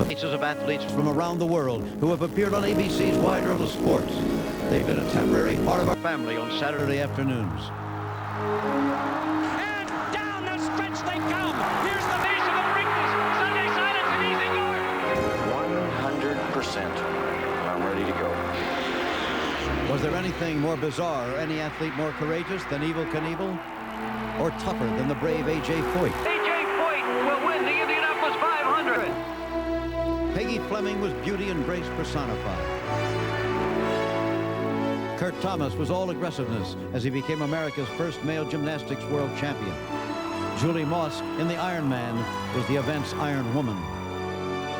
Faces of athletes from around the world who have appeared on ABC's Wide World of Sports. They've been a temporary part of our family on Saturday afternoons. And down the stretch they come. Here's the base of the Preakness. Sunday Silence and Easy Goer. 100%. I'm ready to go. Was there anything more bizarre or any athlete more courageous than Evel Knievel? Or tougher than the brave A.J. Foyt? A.J. Foyt will win the Indianapolis 500. Peggy Fleming was beauty and grace personified. Kurt Thomas was all aggressiveness as he became America's first male gymnastics world champion. Julie Moss in the Iron Man was the event's Iron Woman.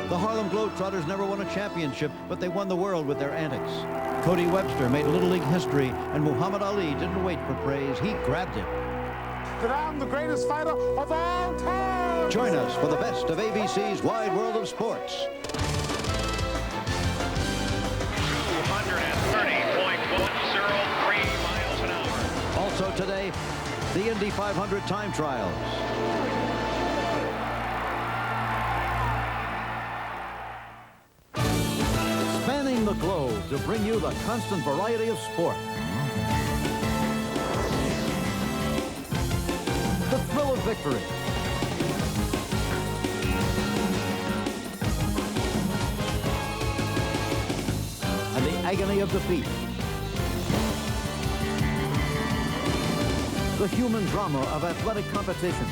The Harlem Globetrotters never won a championship, but they won the world with their antics. Cody Webster made Little League history, and Muhammad Ali didn't wait for praise. He grabbed it. That I'm the greatest fighter of all time. Join us for the best of ABC's Wide World of Sports. 230.103 miles an hour. Also today, the Indy 500 time trials. Spanning the globe to bring you the constant variety of sport. The thrill of victory. And the agony of defeat. The human drama of athletic competition.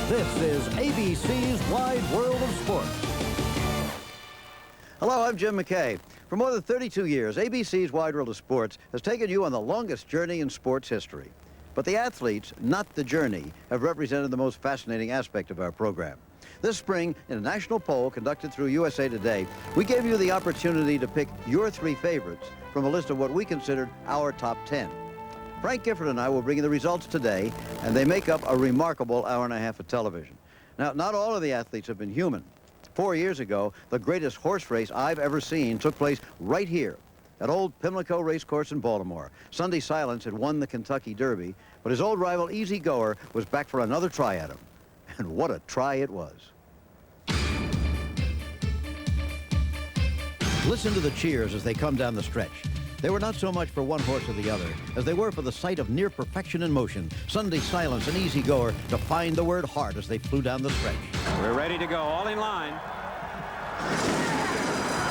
This is ABC's Wide World of Sports. Hello, I'm Jim McKay. For more than 32 years, ABC's Wide World of Sports has taken you on the longest journey in sports history. But the athletes, not the journey, have represented the most fascinating aspect of our program. This spring, in a national poll conducted through USA Today, we gave you the opportunity to pick your 3 favorites from a list of what we considered our top 10. Frank Gifford and I will bring you the results today, and they make up a remarkable hour and a half of television. Now, not all of the athletes have been human. 4 years ago, the greatest horse race I've ever seen took place right here at old Pimlico Racecourse in Baltimore. Sunday Silence had won the Kentucky Derby, but his old rival Easy Goer was back for another try at him. And what a try it was. Listen to the cheers as they come down the stretch. They were not so much for one horse or the other as they were for the sight of near perfection in motion. Sunday Silence and Easy Goer defined the word hard as they flew down the stretch. We're ready to go, all in line.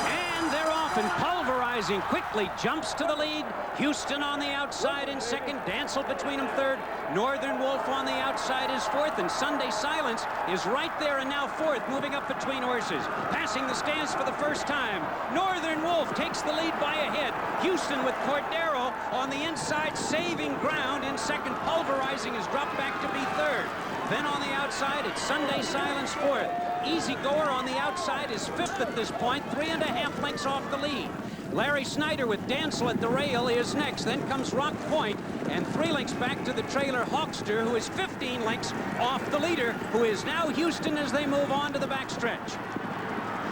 And they're off and pulverizing quickly. Jumps to the lead. Houston on the outside in second. Dancel between them third. Northern Wolf on the outside is fourth. And Sunday Silence is right there and now fourth, moving up between horses. Passing the stands for the first time. Northern Wolf takes the lead by a head. Houston with Cordero on the inside, saving ground in second. Pulverizing has dropped back to be third. Then on the outside, it's Sunday Silence fourth. Easy Goer on the outside is fifth at this point, 3.5 lengths off the lead. Larry Snyder with Dancel at the rail is next. Then comes Rock Point, and 3 lengths back to the trailer Hawkster, who is 15 lengths off the leader, who is now Houston as they move on to the backstretch.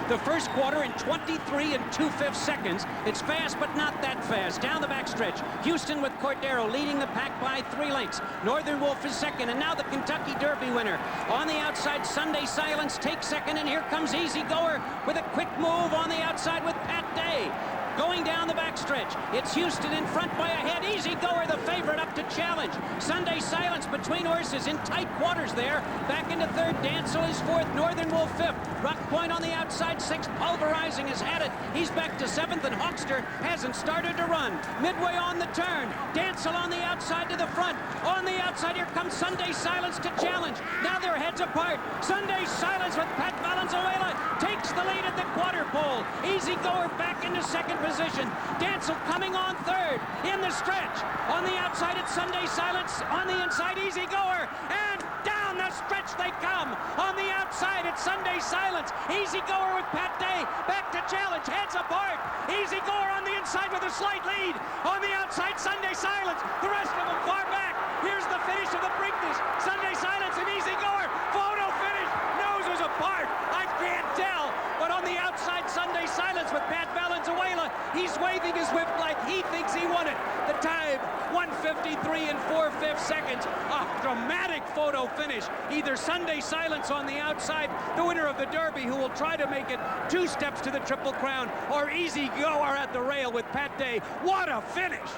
The first quarter in 23 2/5 seconds. It's fast, but not that fast. Down the backstretch, Houston with Cordero leading the pack by 3 lengths. Northern Wolf is second, and now the Kentucky Derby winner. On the outside, Sunday Silence takes second, and here comes Easy Goer with a quick move on the outside with Pat Day. Going down the backstretch, it's Houston in front by a head. Easy Goer, the favorite, up to challenge. Sunday Silence between horses in tight quarters there. Back into third, Dancel is fourth, Northern Wolf fifth. Rock Point on the outside, sixth. Pulverizing has had it. He's back to seventh, and Hawkster hasn't started to run. Midway on the turn, Dancel on the outside to the front. On the outside, here comes Sunday Silence to challenge. Now they're heads apart. Sunday Silence with Pat Valenzuela takes the lead at the quarter pole. Easy Goer back into second position. Dancel coming on third in the stretch. On the outside, it's Sunday Silence. On the inside, Easy Goer. And down the stretch they come. On the outside, it's Sunday Silence. Easy Goer with Pat Day. Back to challenge. Heads apart. Easy Goer on the inside with a slight lead. On the outside, Sunday Silence. The rest of them far back. Here's the finish of the Preakness. Sunday Silence and Easy Goer. Photo finish. Noses apart. I can't tell. But on the outside, outside Sunday Silence with Pat Valenzuela. He's waving his whip like he thinks he won it. The time, 1:53 and 4/5 seconds. A dramatic photo finish. Either Sunday Silence on the outside, the winner of the Derby, who will try to make it 2 steps to the Triple Crown, or Easy Goer at the rail with Pat Day. What a finish!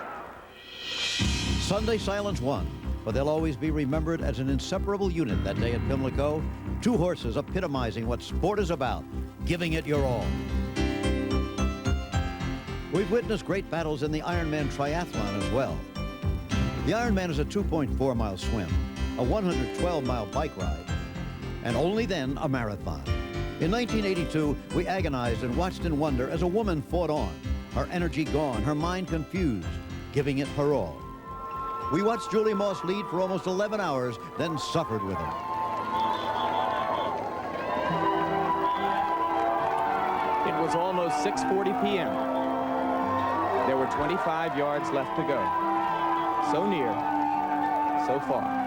Sunday Silence won, but they'll always be remembered as an inseparable unit that day at Pimlico. 2 horses epitomizing what sport is about, giving it your all. We've witnessed great battles in the Ironman triathlon as well. The Ironman is a 2.4-mile swim, a 112-mile bike ride, and only then a marathon. In 1982, we agonized and watched in wonder as a woman fought on, her energy gone, her mind confused, giving it her all. We watched Julie Moss lead for almost 11 hours, then suffered with her. It was almost 6:40 p.m. There were 25 yards left to go. So near, so far.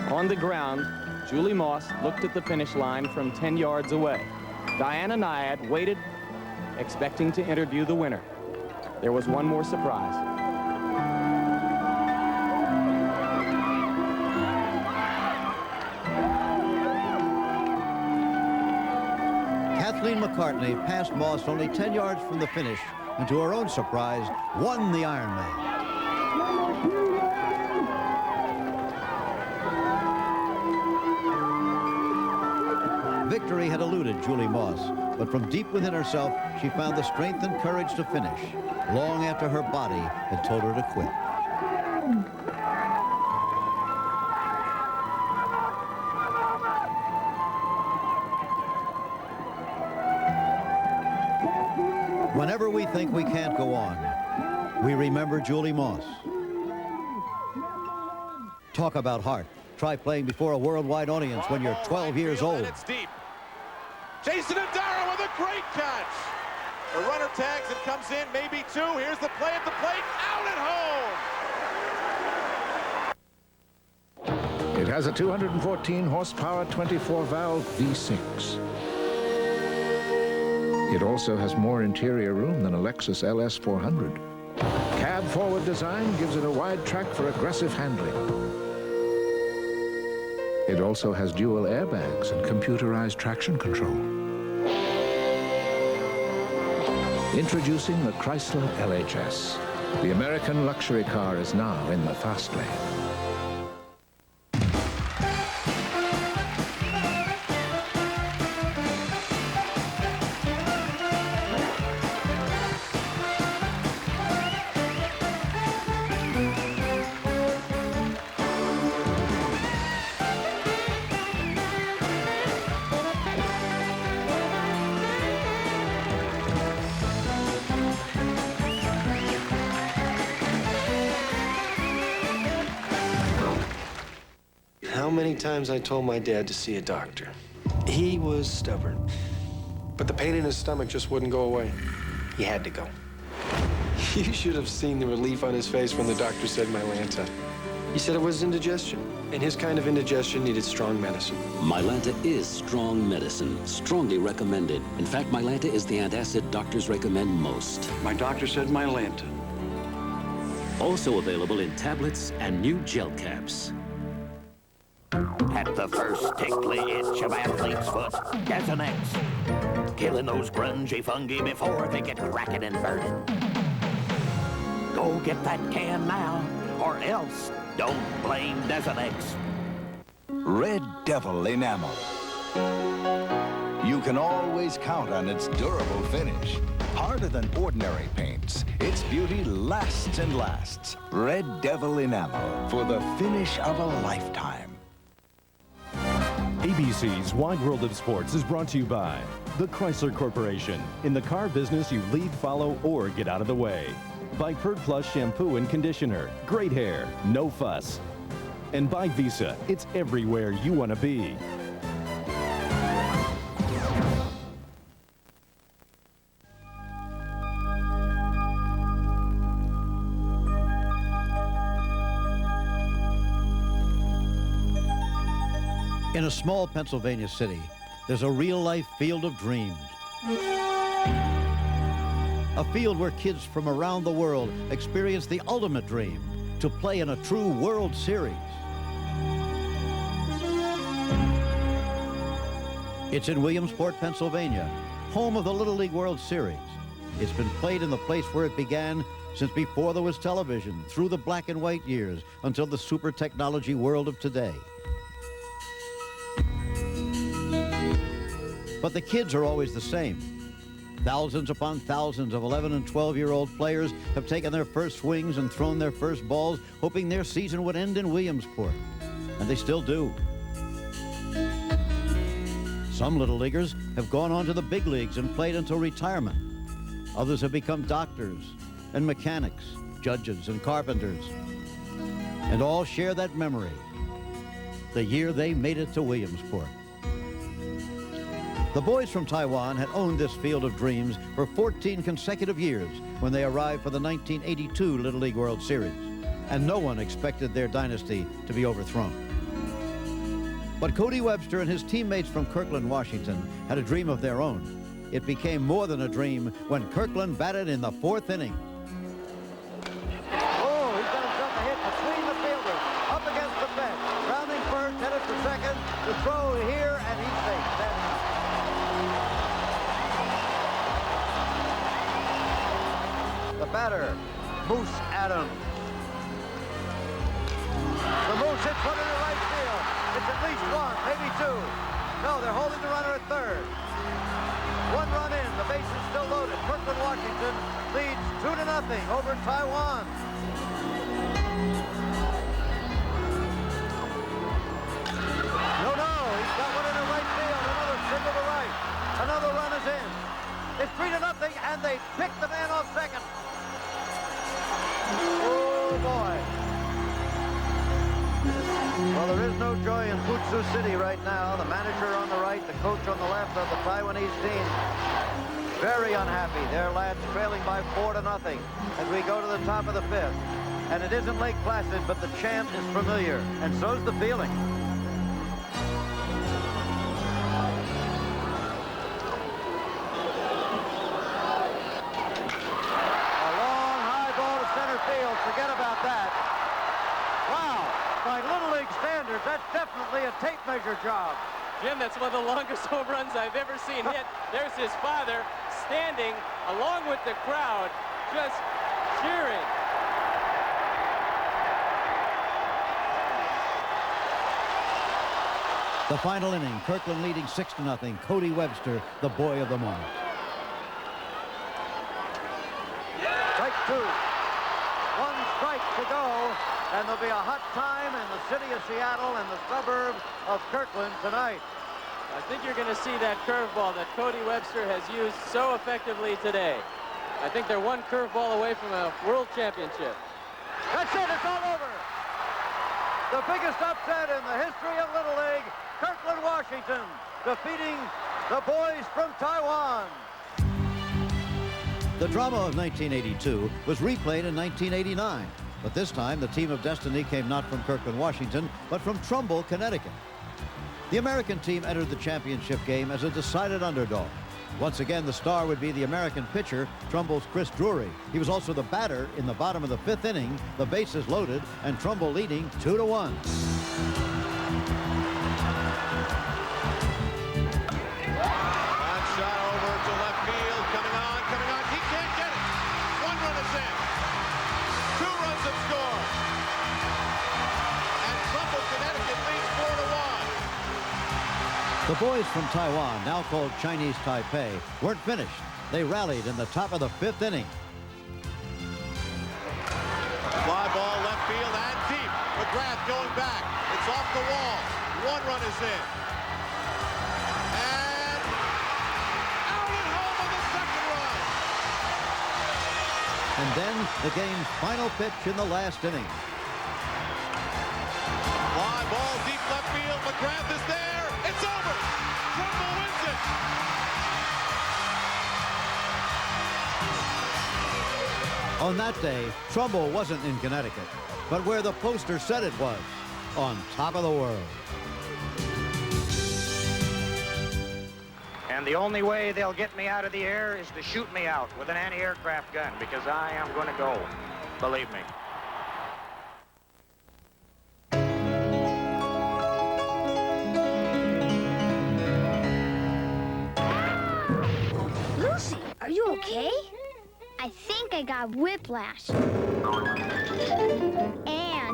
On the ground, Julie Moss looked at the finish line from 10 yards away. Diana Nyad waited, expecting to interview the winner. There was one more surprise. Kathleen McCartney passed Moss only 10 yards from the finish, and to her own surprise, won the Ironman. Victory had eluded Julie Moss, but from deep within herself, she found the strength and courage to finish, long after her body had told her to quit. Whenever we think we can't go on, we remember Julie Moss. Talk about heart. Try playing before a worldwide audience when you're 12 years old. It's deep. Jason Adara with a great catch. The runner tags and comes in, maybe 2. Here's the play at the plate, out at home. It has a 214 horsepower, 24-valve V6. It also has more interior room than a Lexus LS 400. Cab forward design gives it a wide track for aggressive handling. It also has dual airbags and computerized traction control. Introducing the Chrysler LHS. The American luxury car is now in the fast lane. How many times I told my dad to see a doctor. He was stubborn. But the pain in his stomach just wouldn't go away. He had to go. You should have seen the relief on his face when the doctor said Mylanta. He said it was indigestion, and his kind of indigestion needed strong medicine. Mylanta is strong medicine, strongly recommended. In fact, Mylanta is the antacid doctors recommend most. My doctor said Mylanta. Also available in tablets and new gel caps. At the first tickly itch of athlete's foot, Desonex. Killing those grungy fungi before they get cracking and burning. Go get that can now, or else don't blame Desonex. Red Devil Enamel. You can always count on its durable finish. Harder than ordinary paints, its beauty lasts and lasts. Red Devil Enamel for the finish of a lifetime. ABC's Wide World of Sports is brought to you by the Chrysler Corporation. In the car business, you lead, follow, or get out of the way. By Pert Plus Shampoo and Conditioner. Great hair, no fuss. And by Visa. It's everywhere you want to be. In a small Pennsylvania city, there's a real-life field of dreams. A field where kids from around the world experience the ultimate dream, to play in a true World Series. It's in Williamsport, Pennsylvania, home of the Little League World Series. It's been played in the place where it began since before there was television, through the black and white years, until the super technology world of today. But the kids are always the same. Thousands upon thousands of 11 and 12-year-old players have taken their first swings and thrown their first balls, hoping their season would end in Williamsport. And they still do. Some Little Leaguers have gone on to the big leagues and played until retirement. Others have become doctors and mechanics, judges and carpenters. And all share that memory, the year they made it to Williamsport. The boys from Taiwan had owned this field of dreams for 14 consecutive years when they arrived for the 1982 Little League World Series, and no one expected their dynasty to be overthrown. But Cody Webster and his teammates from Kirkland, Washington, had a dream of their own. It became more than a dream when Kirkland batted in the 4th inning. Oh, he's got himself a hit between the fielders, up against the fence. Rounding first, headed for second, the throw here, and he's safe. The batter, Moose Adams. The Moose hits one into right field. It's at least one, maybe two. No, they're holding the runner at third. One run in, the base is still loaded. Kirkland, Washington leads 2-0 over Taiwan. No, he's got one into right field. Another single to right. Another run is in. It's 3-0, and they pick the man off second. Oh, boy. Well, there is no joy in Futsu City right now. The manager on the right, the coach on the left of the Taiwanese team. Very unhappy. Their lads trailing by 4-0 as we go to the top of the 5th. And it isn't Lake Placid, but the chant is familiar, and so's the feeling. Forget about that. Wow, by Little League standards, that's definitely a tape measure job. Jim, that's one of the longest home runs I've ever seen hit. There's his father standing along with the crowd, just cheering. The final inning, Kirkland leading 6-0. Cody Webster, the boy of the moment. Strike two. One strike to go, and there'll be a hot time in the city of Seattle and the suburb of Kirkland tonight. I think you're going to see that curveball that Cody Webster has used so effectively today. I think they're one curveball away from a world championship. That's it, it's all over. The biggest upset in the history of Little League, Kirkland, Washington, defeating the boys from Taiwan. The drama of 1982 was replayed in 1989, but this time the team of destiny came not from Kirkland, Washington, but from Trumbull, Connecticut. The American team entered the championship game as a decided underdog. Once again, the star would be the American pitcher, Trumbull's Chris Drury. He was also the batter in the bottom of the 5th inning, the bases loaded, and Trumbull leading 2-1. The boys from Taiwan, now called Chinese Taipei, weren't finished. They rallied in the top of the 5th inning. Fly ball left field and deep. McGrath going back. It's off the wall. One run is in. And then the game's final pitch in the last inning. Fly ball, deep left field. McGrath is there. It's over. Trumbull wins it. On that day, Trumbull wasn't in Connecticut, but where the poster said it was, on top of the world. And the only way they'll get me out of the air is to shoot me out with an anti-aircraft gun, because I am going to go. Believe me. Lucy, are you okay? I think I got whiplash. And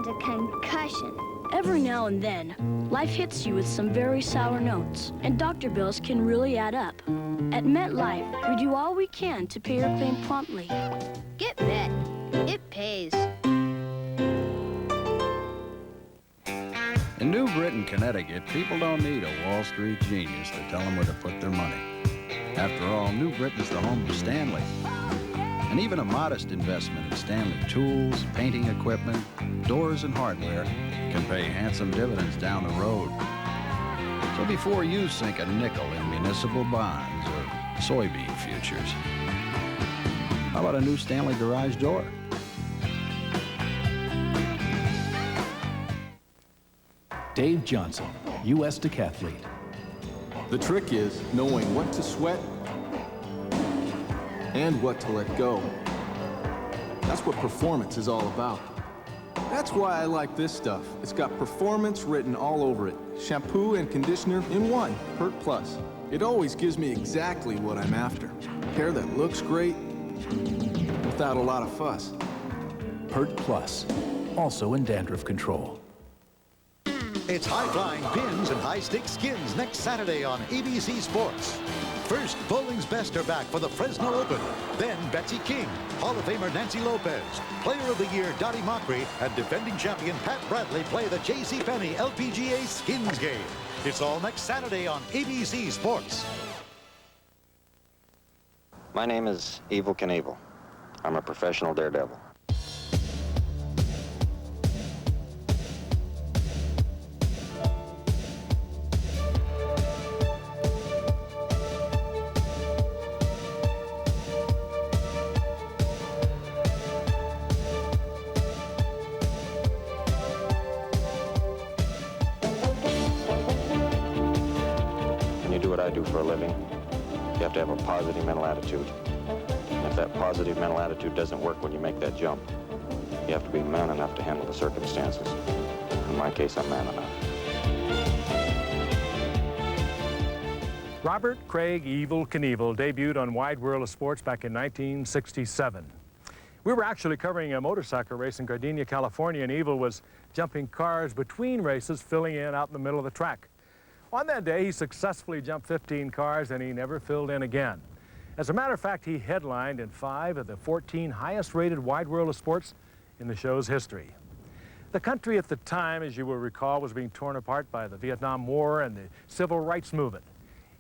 a concussion. Every now and then, life hits you with some very sour notes, and doctor bills can really add up. At MetLife, we do all we can to pay your claim promptly. Get Met. It pays. In New Britain, Connecticut, people don't need a Wall Street genius to tell them where to put their money. After all, New Britain's the home of Stanley. And even a modest investment in Stanley tools, painting equipment, doors and hardware can pay handsome dividends down the road. So before you sink a nickel in municipal bonds or soybean futures, how about a new Stanley garage door? Dave Johnson, U.S. decathlete. The trick is knowing what to sweat and what to let go. That's what performance is all about. That's why I like this stuff. It's got performance written all over it. Shampoo and conditioner in one, Pert Plus. It always gives me exactly what I'm after. Hair that looks great without a lot of fuss. Pert Plus, also in dandruff control. It's high-flying pins and high-stakes skins next Saturday on ABC Sports. First, bowling's best are back for the Fresno Open. Then, Betsy King, Hall of Famer Nancy Lopez, Player of the Year Dottie Mockery, and defending champion Pat Bradley play the JCPenney LPGA Skins game. It's all next Saturday on ABC Sports. My name is Evel Knievel. I'm a professional daredevil. I do for a living, you have to have a positive mental attitude. And if that positive mental attitude doesn't work when you make that jump, you have to be man enough to handle the circumstances. In my case, I'm man enough. Robert Craig Evel Knievel debuted on Wide World of Sports back in 1967. We were actually covering a motorcycle race in Gardena, California, and Evel was jumping cars between races, filling in out in the middle of the track. On that day, he successfully jumped 15 cars, and he never filled in again. As a matter of fact, he headlined in 5 of the 14 highest-rated Wide World of Sports in the show's history. The country at the time, as you will recall, was being torn apart by the Vietnam War and the Civil Rights Movement.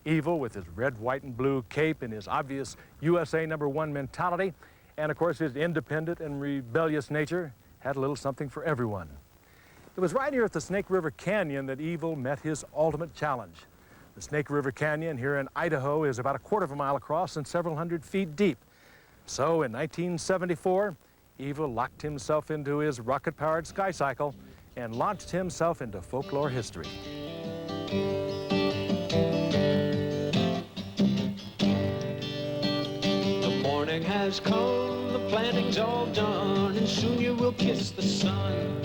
Evel, with his red, white, and blue cape and his obvious USA #1 mentality, and of course his independent and rebellious nature, had a little something for everyone. It was right here at the Snake River Canyon that Evel met his ultimate challenge. The Snake River Canyon here in Idaho is about a quarter of a mile across and several hundred feet deep. So in 1974, Evel locked himself into his rocket-powered skycycle and launched himself into folklore history. The morning has come, the planting's all done, and soon you will kiss the sun.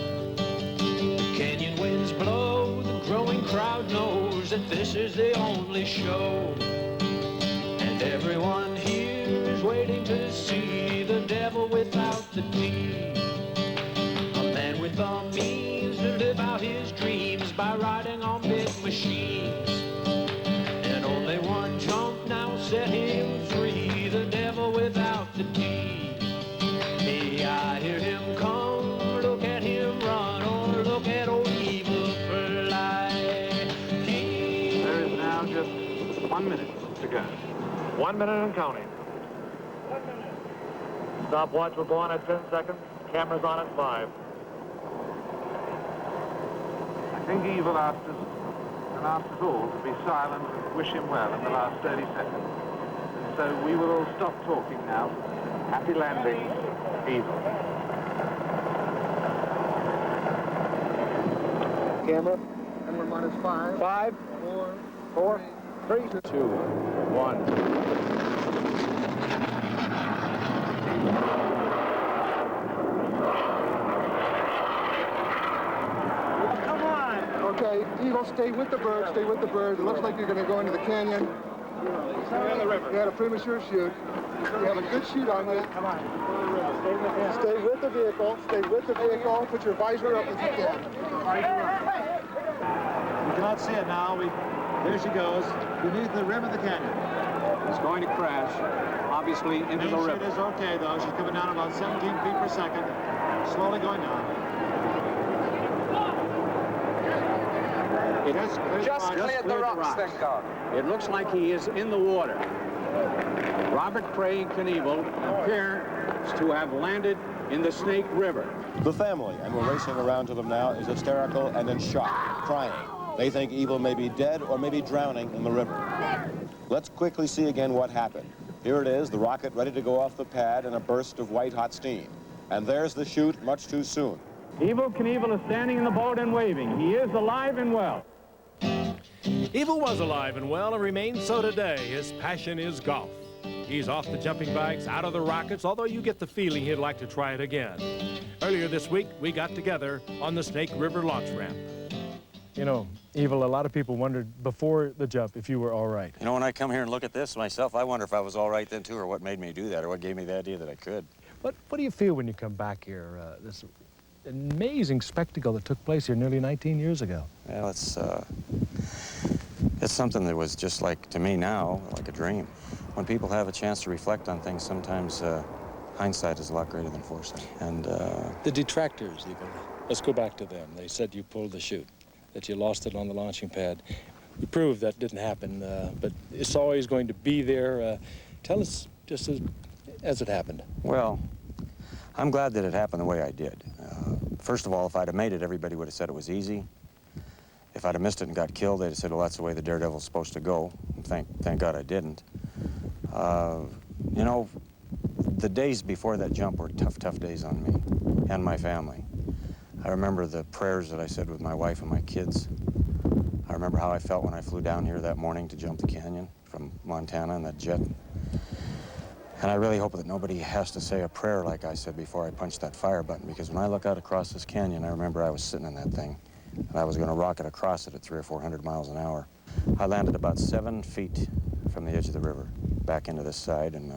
Canyon winds blow, the growing crowd knows that this is the only show. And everyone here is waiting to see the devil without the D. A man with the means to live out his dreams by riding on big machines. And only one jump now set him free, the devil without the D. Hey, I hear him come, look at him run, or look at old Evel fly. There is now just 1 minute to go. 1 minute and counting. Stopwatch will go on at 10 seconds. Camera's on at 5. I think Evil asked us all to be silent and wish him well in the last 30 seconds. And so we will all stop talking now. Happy landing, Evil. Camera. And we're minus 5. 5. 4. 3. 2. 1. Okay, Eagle, stay with the bird, stay with the bird. It looks like you're going to go into the canyon. Stay in the river. You had a premature shoot. You have a good shoot on you. Come on. Stay with the vehicle, stay with the vehicle. Put your visor up as you can. You cannot see it now. There she goes, beneath the rim of the canyon. It's going to crash, obviously, into the river. It is okay, though. She's coming down about 17 feet per second. Slowly going down. It has just cleared the rocks, thank God. It looks like he is in the water. Robert Craig Knievel appears to have landed in the Snake River. The family, and we're racing around to them now, is hysterical and in shock, crying. They think Evil may be dead or maybe drowning in the river. Let's quickly see again what happened. Here it is, the rocket ready to go off the pad in a burst of white-hot steam. And there's the chute much too soon. Evil Knievel is standing in the boat and waving. He is alive and well. Evil was alive and well and remains so today. His passion is golf. He's off the jumping bikes, out of the rockets, although you get the feeling he'd like to try it again. Earlier this week, we got together on the Snake River launch ramp. You know, Evil, a lot of people wondered before the jump if you were all right. You know, when I come here and look at this myself, I wonder if I was all right then, too, or what made me do that, or what gave me the idea that I could. What do you feel when you come back here, this amazing spectacle that took place here nearly 19 years ago? Well, it's something that was just like, to me now, like a dream. When people have a chance to reflect on things, sometimes hindsight is a lot greater than foresight. And the detractors, even. Let's go back to them. They said you pulled the chute, that you lost it on the launching pad. We proved that didn't happen, but it's always going to be there. Tell us just as it happened. Well, I'm glad that it happened the way I did. First of all, if I'd have made it, everybody would have said it was easy. If I'd have missed it and got killed, they'd have said, well, that's the way the Daredevil's supposed to go. And thank God I didn't. You know, the days before that jump were tough days on me and my family. I remember the prayers that I said with my wife and my kids. I remember how I felt when I flew down here that morning to jump the canyon from Montana in that jet. And I really hope that nobody has to say a prayer like I said before I punched that fire button, because when I look out across this canyon, I remember I was sitting in that thing, and I was going to rocket across it at 300 or 400 miles an hour. I landed about 7 feet from the edge of the river, back into this side, and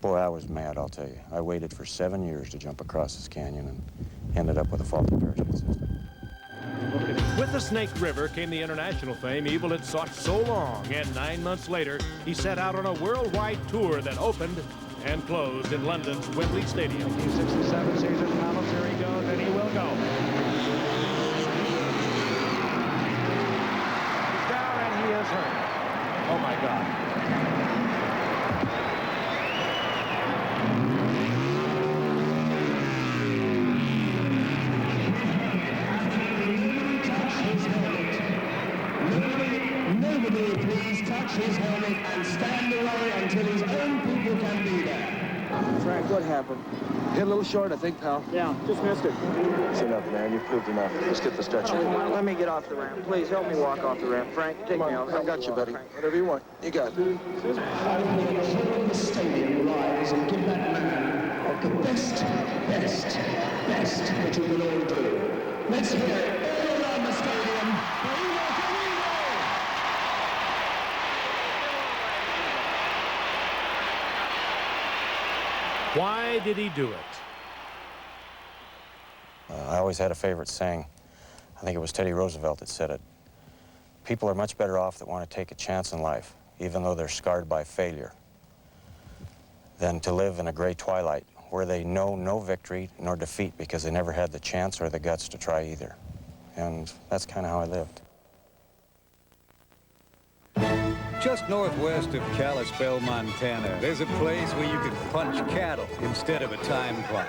boy, I was mad, I'll tell you. I waited for 7 years to jump across this canyon and ended up with a faulty parachute system. With the Snake River came the international fame Evil had sought so long, and 9 months later, he set out on a worldwide tour that opened and closed in London's Wembley Stadium. 1967 Caesar's Palace, here he goes, and he will go. He's down and he is hurt. Oh my God. Nobody please touch his helmet and stand away until his own people can be there. Frank, what happened? Hit a little short, I think, pal. Yeah, just missed it. It's enough, man. You've proved enough. Let's get the stretcher. Oh, let me get off the ramp. Please help me walk off the ramp. Frank, take me off. I got you, buddy. Whatever you want. You got it. I will make sure the stadium rise and give that man of the best that you will all do. Let's hear it all around the stadium. Why did he do it? I always had a favorite saying. I think it was Teddy Roosevelt that said it. People are much better off that want to take a chance in life, even though they're scarred by failure, than to live in a gray twilight where they know no victory nor defeat because they never had the chance or the guts to try either. And that's kind of how I lived. Just northwest of Kalispell, Montana, there's a place where you can punch cattle instead of a time clock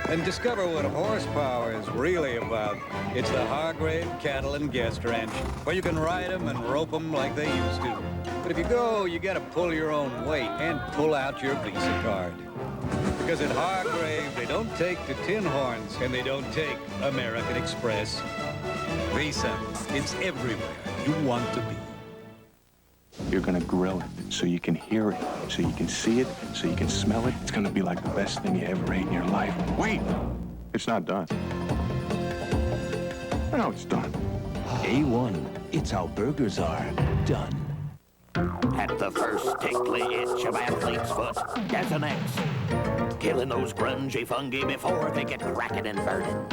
and discover what horsepower is really about. It's the Hargrave Cattle and Guest Ranch, where you can ride them and rope them like they used to. But if you go, you gotta pull your own weight and pull out your Visa card. Because at Hargrave, they don't take the tin horns and they don't take American Express. Visa, it's everywhere you want to be. You're gonna grill it so you can hear it, so you can see it, so you can smell it. It's gonna be like the best thing you ever ate in your life. Wait, it's not done. No, it's done. A1, it's how burgers are done. At the first tickly itch of athlete's foot, Desonex. Killing those grungy fungi before they get cracking and burning.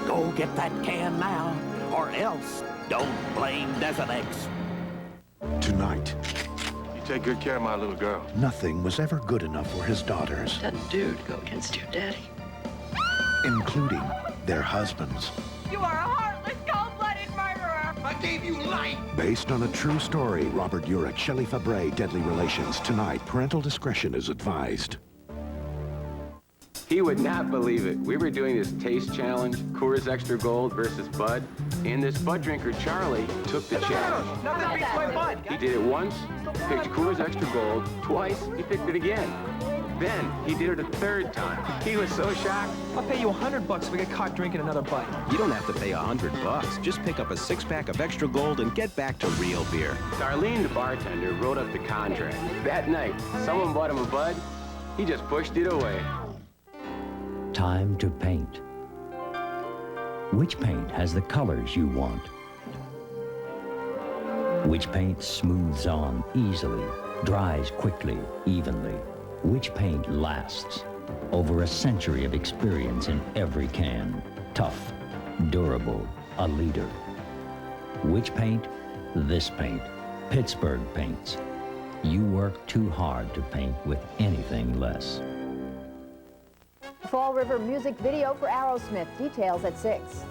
Go get that can now, or else don't blame Desonex. Tonight, You take good care of my little girl. nothing was ever good enough for his daughters, Doesn't do to go against your daddy. including their husbands. You are a heartless, cold-blooded murderer! I gave you life! Based on a true story, Robert Urich, Shelley Fabre, Deadly Relations. Tonight, parental discretion is advised. He would not believe it. We were doing this taste challenge, Coors Extra Gold versus Bud, and this Bud drinker, Charlie, took the challenge. Nothing beats my Bud! He did it once, picked Coors Extra Gold, twice, he picked it again. Then, he did it a third time. He was so shocked. I'll pay you $100 if we get caught drinking another Bud. You don't have to pay $100. Just pick up a six-pack of Extra Gold and get back to real beer. Darlene, the bartender, wrote up the contract. That night, someone bought him a Bud. He just pushed it away. Time to paint. Which paint has the colors you want? Which paint smooths on easily, dries quickly, evenly? Which paint lasts? Over a century of experience in every can. Tough, durable, a leader. Which paint? This paint. Pittsburgh Paints. You work too hard to paint with anything less. Fall River music video for Aerosmith. Details at 6.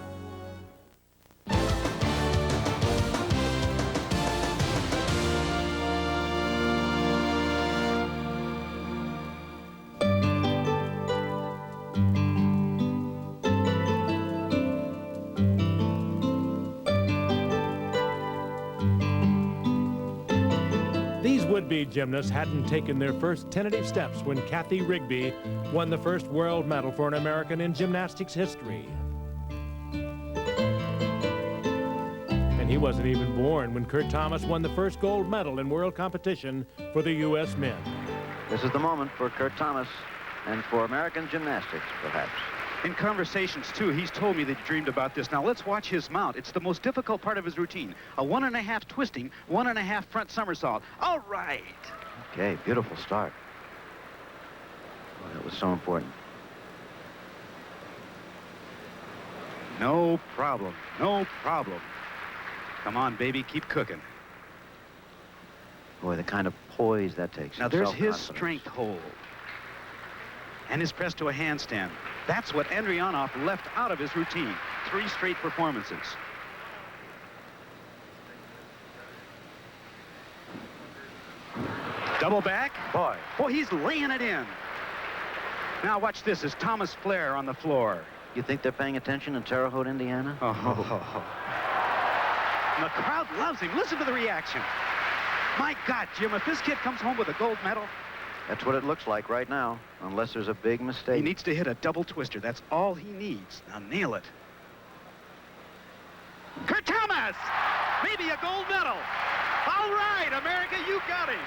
These would-be gymnasts hadn't taken their first tentative steps when Kathy Rigby won the first world medal for an American in gymnastics history. And he wasn't even born when Kurt Thomas won the first gold medal in world competition for the U.S. men. This is the moment for Kurt Thomas and for American gymnastics, perhaps. In conversations, too, he's told me that he dreamed about this. Now, let's watch his mount. It's the most difficult part of his routine. A 1.5 twisting, 1.5 front somersault. All right. Okay, beautiful start. Oh, that was so important. No problem. No problem. Come on, baby. Keep cooking. Boy, the kind of poise that takes. Now, there's his strength hold. And his press to a handstand. That's what Andrianov left out of his routine. 3 straight performances. Double back. Boy, he's laying it in. Now watch this as Thomas Flair on the floor. You think they're paying attention in Terre Haute, Indiana? And the crowd loves him. Listen to the reaction. My God, Jim, if this kid comes home with a gold medal, That's what it looks like right now, unless there's a big mistake. he needs to hit a double twister. That's all he needs. Now nail it. Kurt Thomas! Maybe a gold medal. All right, America, you got him.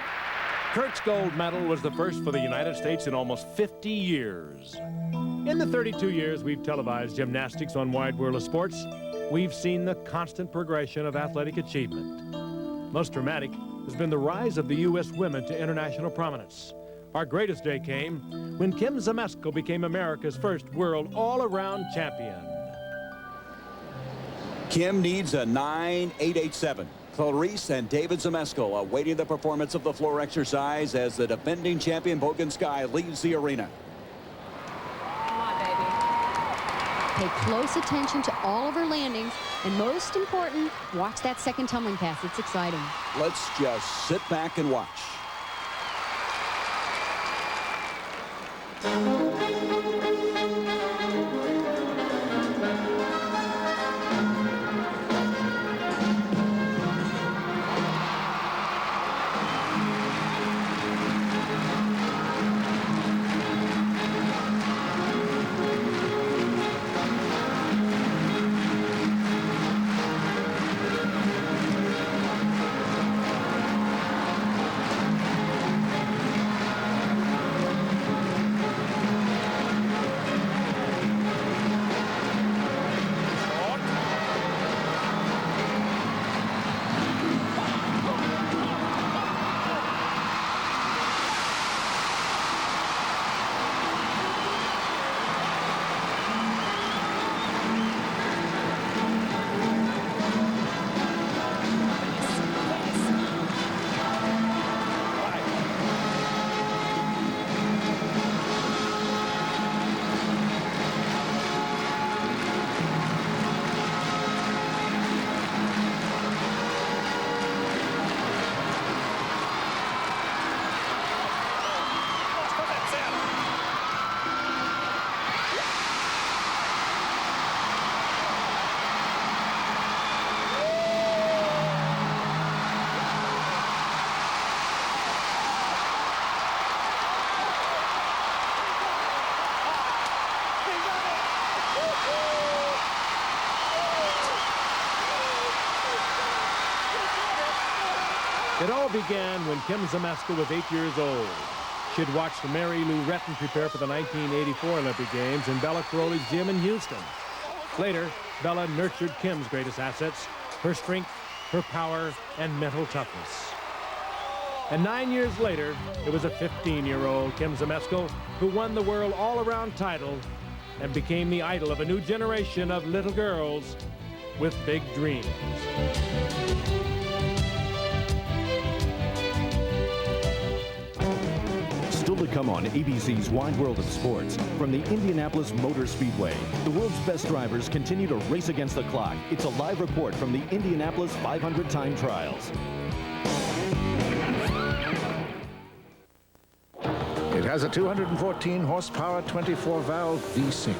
Kurt's gold medal was the first for the United States in almost 50 years. In the 32 years we've televised gymnastics on Wide World of Sports, we've seen the constant progression of athletic achievement. Most dramatic has been the rise of the U.S. women to international prominence. Our greatest day came when Kim Zmeskal became America's first world all-around champion. Kim needs a 9.887. Clarice and David Zmeskal awaiting the performance of the floor exercise as the defending champion Bogan Sky leaves the arena. Pay close attention to all of her landings And most important, watch that second tumbling pass. It's exciting. Let's just sit back and watch. It all began when Kim Zaleski was 8 years old. She'd watched Mary Lou Retton prepare for the 1984 Olympic Games in Bella Caroli's gym in Houston. Later, Bella nurtured Kim's greatest assets, her strength, her power, and mental toughness. And 9 years later, it was a 15-year-old Kim Zaleski who won the world all-around title and became the idol of a new generation of little girls with big dreams. Still to come on ABC's Wide World of Sports, from the Indianapolis Motor Speedway, the world's best drivers continue to race against the clock. It's a live report from the Indianapolis 500 time trials. It has a 214 horsepower 24-valve V6.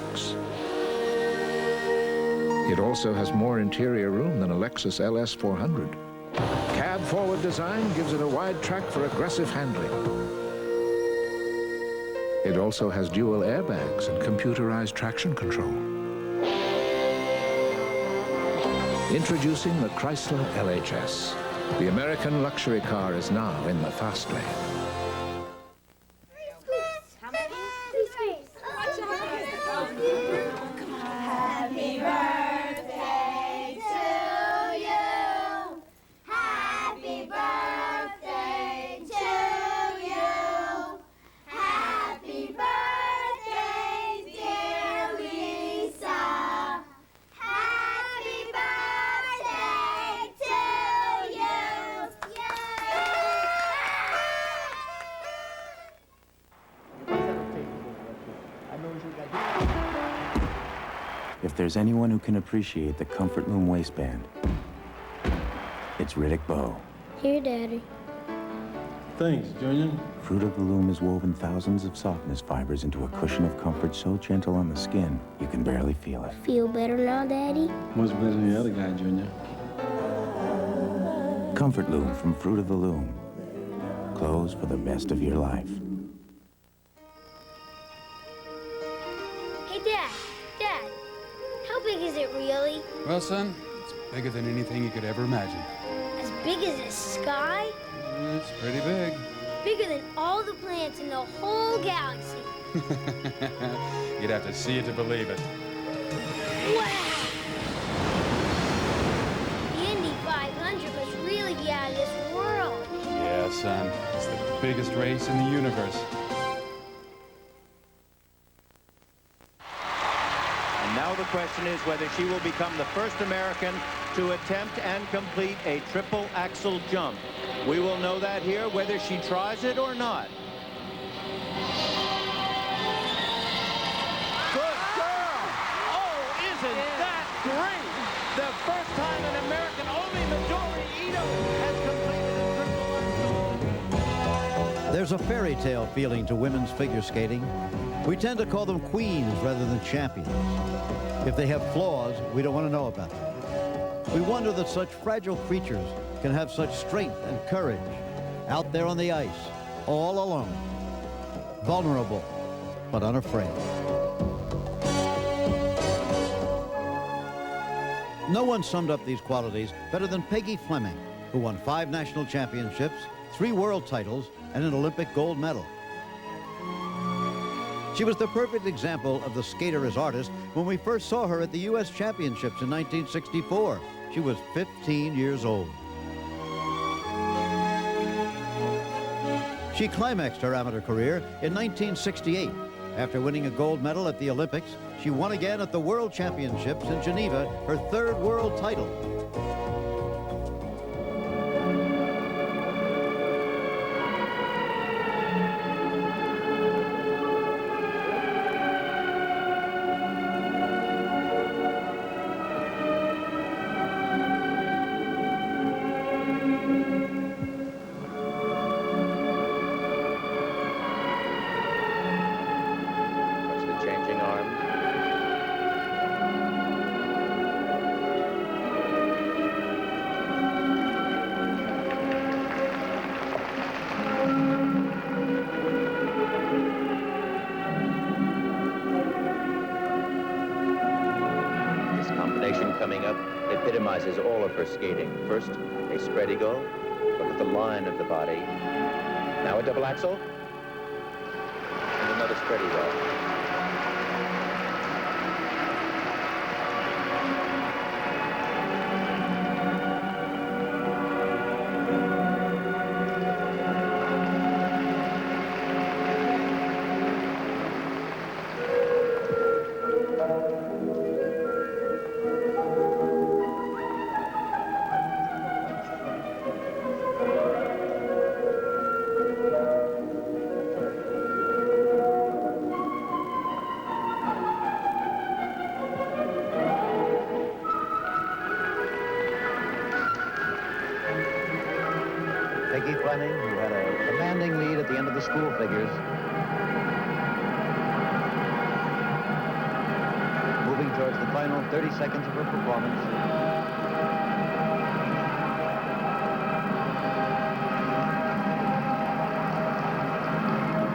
It also has more interior room than a Lexus LS 400. Cab forward design gives it a wide track for aggressive handling. It also has dual airbags and computerized traction control. Introducing the Chrysler LHS. The American luxury car is now in the fast lane. Happy birthday to you. Happy birthday to you. Happy birthday, dear Lisa. Happy birthday to you. If there's anyone who can appreciate the Comfort Loom waistband, it's Riddick Bowe. Here, Daddy. Thanks, Junior. Fruit of the Loom has woven thousands of softness fibers into a cushion of comfort so gentle on the skin, you can barely feel it. Feel better now, Daddy? Much better than the other guy, Junior. Comfort Loom from Fruit of the Loom. Clothes for the best of your life. Hey, Dad. Dad, how big is it really? Well, son, it's bigger than anything you could ever imagine. As big as the sky? It's pretty big. Bigger than all the planets in the whole galaxy. You'd have to see it to believe it. Wow! The Indy 500 must really be out of this world. Yeah, son. It's the biggest race in the universe. And now the question is whether she will become the first American to attempt and complete a triple axel jump. We will know that here, whether she tries it or not. Good girl! Oh, isn't that great? The first There's a fairy tale feeling to women's figure skating. We tend to call them queens rather than champions. If they have flaws, we don't want to know about them. We wonder that such fragile creatures can have such strength and courage out there on the ice, all alone, vulnerable, but unafraid. No one summed up these qualities better than Peggy Fleming, who won 5 national championships, 3 world titles, and an Olympic gold medal. She was the perfect example of the skater as artist when we first saw her at the U.S. Championships in 1964. She was 15 years old. She climaxed her amateur career in 1968. After winning a gold medal at the Olympics, she won again at the World Championships in Geneva, her 3rd world title. Coming up epitomizes all of her skating. First, a spread eagle. Look at the line of the body. Now a double axel. And another spread eagle. Peggy Fleming, who had a commanding lead at the end of the school figures. Moving towards the final 30 seconds of her performance.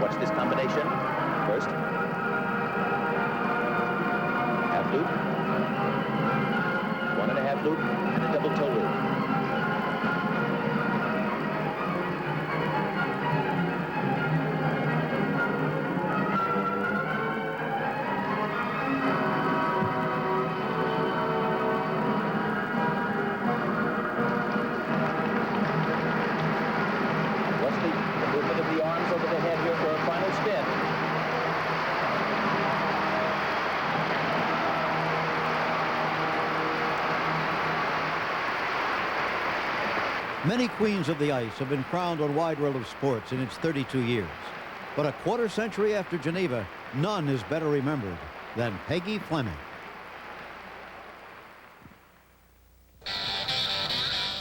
Watch this combination. First, half loop, 1.5 loop, and a double toe loop. Many queens of the ice have been crowned on Wide World of Sports in its 32 years. But a quarter century after Geneva, none is better remembered than Peggy Fleming.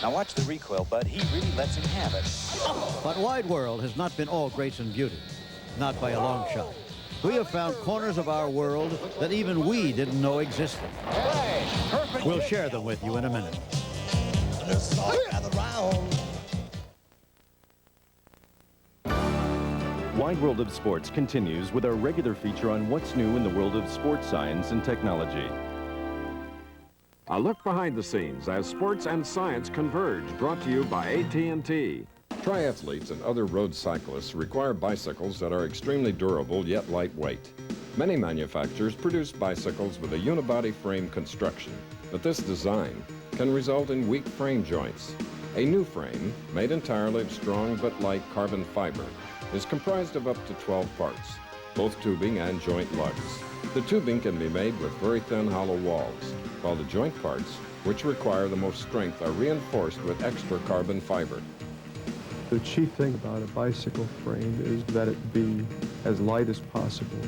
Now watch the recoil, Bud. He really lets him have it. But Wide World has not been all grace and beauty. Not by a long shot. We have found corners of our world that even we didn't know existed. We'll share them with you in a minute. Wide World of Sports continues with our regular feature on what's new in the world of sports science and technology. A look behind the scenes as sports and science converge, brought to you by AT&T. Triathletes and other road cyclists require bicycles that are extremely durable yet lightweight. Many manufacturers produce bicycles with a unibody frame construction, but this design can result in weak frame joints. A new frame, made entirely of strong but light carbon fiber, is comprised of up to 12 parts, both tubing and joint lugs. The tubing can be made with very thin hollow walls, while the joint parts, which require the most strength, are reinforced with extra carbon fiber. The chief thing about a bicycle frame is that it be as light as possible.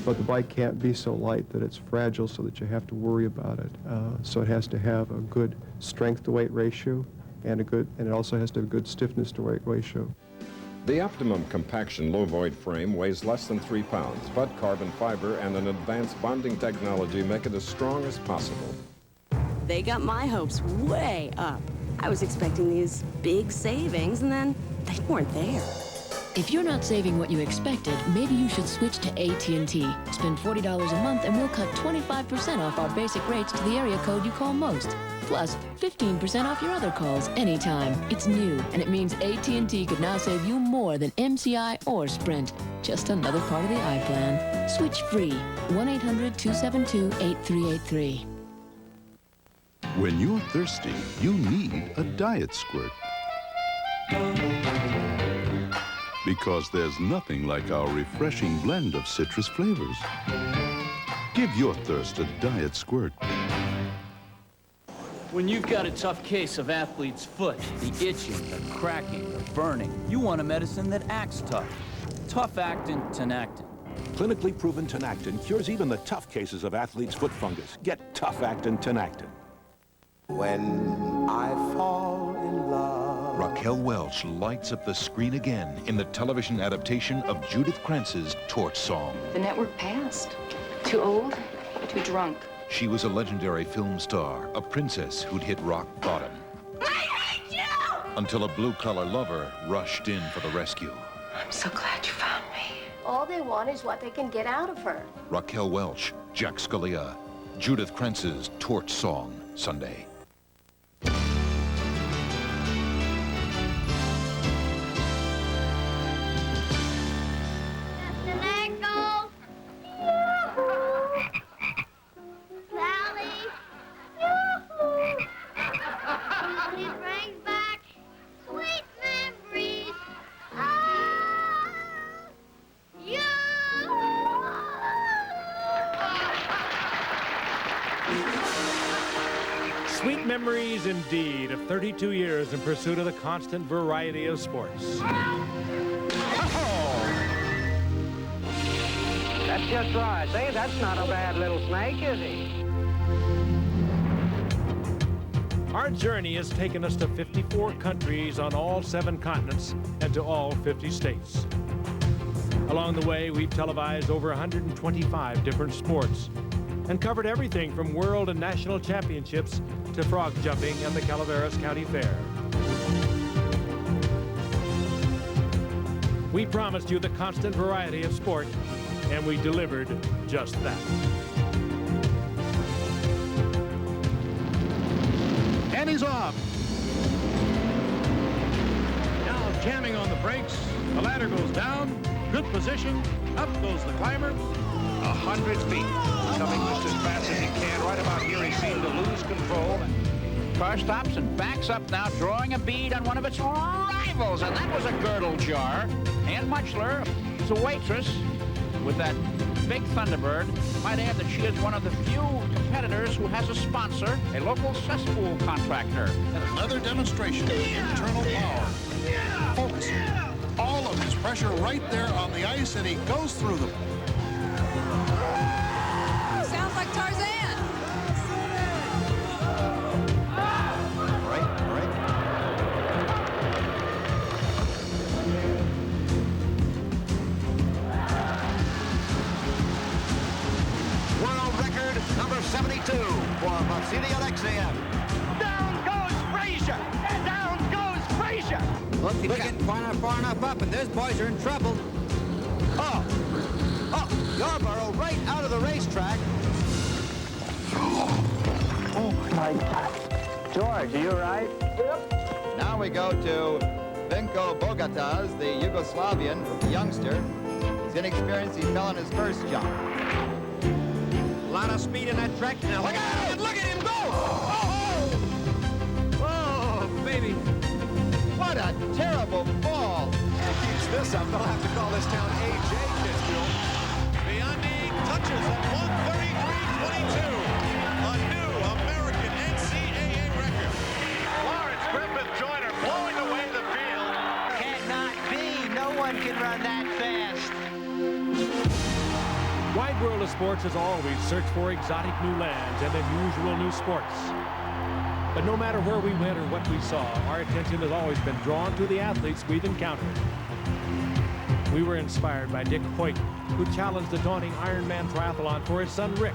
But the bike can't be so light that it's fragile so that you have to worry about it. So it has to have a good strength to weight ratio and it also has to have a good stiffness to weight ratio. The optimum compaction low-void frame weighs less than 3 pounds, but carbon fiber and an advanced bonding technology make it as strong as possible. They got my hopes way up. I was expecting these big savings, and then they weren't there. If you're not saving what you expected, maybe you should switch to AT&T. Spend $40 a month and we'll cut 25% off our basic rates to the area code you call most. Plus, 15% off your other calls anytime. It's new, and it means AT&T could now save you more than MCI or Sprint. Just another part of the iPlan. Switch free. 1-800-272-8383. When you're thirsty, you need a Diet Squirt. Because there's nothing like our refreshing blend of citrus flavors. Give your thirst a Diet Squirt. When you've got a tough case of athlete's foot, the itching, the cracking, the burning, you want a medicine that acts tough. Tough-actin Tinactin. Clinically proven Tinactin cures even the tough cases of athlete's foot fungus. Get Tough-Actin Tinactin. When I fall in love. Raquel Welch lights up the screen again in the television adaptation of Judith Krantz's Torch Song. The network passed. Too old, too drunk. She was a legendary film star, a princess who'd hit rock bottom. I hate you! Until a blue-collar lover rushed in for the rescue. I'm so glad you found me. All they want is what they can get out of her. Raquel Welch, Jack Scalia, Judith Krantz's Torch Song, Sunday. Sweet memories indeed of 32 years in pursuit of the constant variety of sports. That's just right. See, that's not a bad little snake, is he? Our journey has taken us to 54 countries on all 7 continents and to all 50 states. Along the way, we've televised over 125 different sports and covered everything from world and national championships to frog jumping at the Calaveras County Fair. We promised you the constant variety of sport, and we delivered just that. And he's off. Now jamming on the brakes. The ladder goes down. Good position. Up goes the climber. 100 feet. Coming just as fast as he can. Right about here, he seemed to lose control. Car stops and backs up now, drawing a bead on one of its rivals, and that was a girdle jar. Ann Muchler is a waitress with that big Thunderbird. Might add that she is one of the few competitors who has a sponsor, a local cesspool contractor. Another demonstration of internal power. Focus. All of his pressure right there on the ice, and he goes through them. Sounds like Tarzan. World record number 72 for Vasily Alexeyev. Down goes Frazier! Down goes Frazier! Look, we're getting far enough up, and those boys are in trouble. Oh, Yarborough right out of the racetrack. Oh, my God. George, are you all right? Yep. Now we go to Vinko Bogatas, the Yugoslavian youngster. He's inexperienced. He fell on his first jump. A lot of speed in that track. Now look at him go! Oh, baby. What a terrible fall. If he keeps this up, they'll have to call this town AJ Kitzbühel. Biondi touches at 133.22. A new American NCAA record. Lawrence Griffith Joyner blowing away the field. Cannot be. No one can run that fast. Wide World of Sports has always searched for exotic new lands and unusual new sports. But no matter where we went or what we saw, our attention has always been drawn to the athletes we've encountered. We were inspired by Dick Hoyt, who challenged the daunting Ironman triathlon for his son Rick,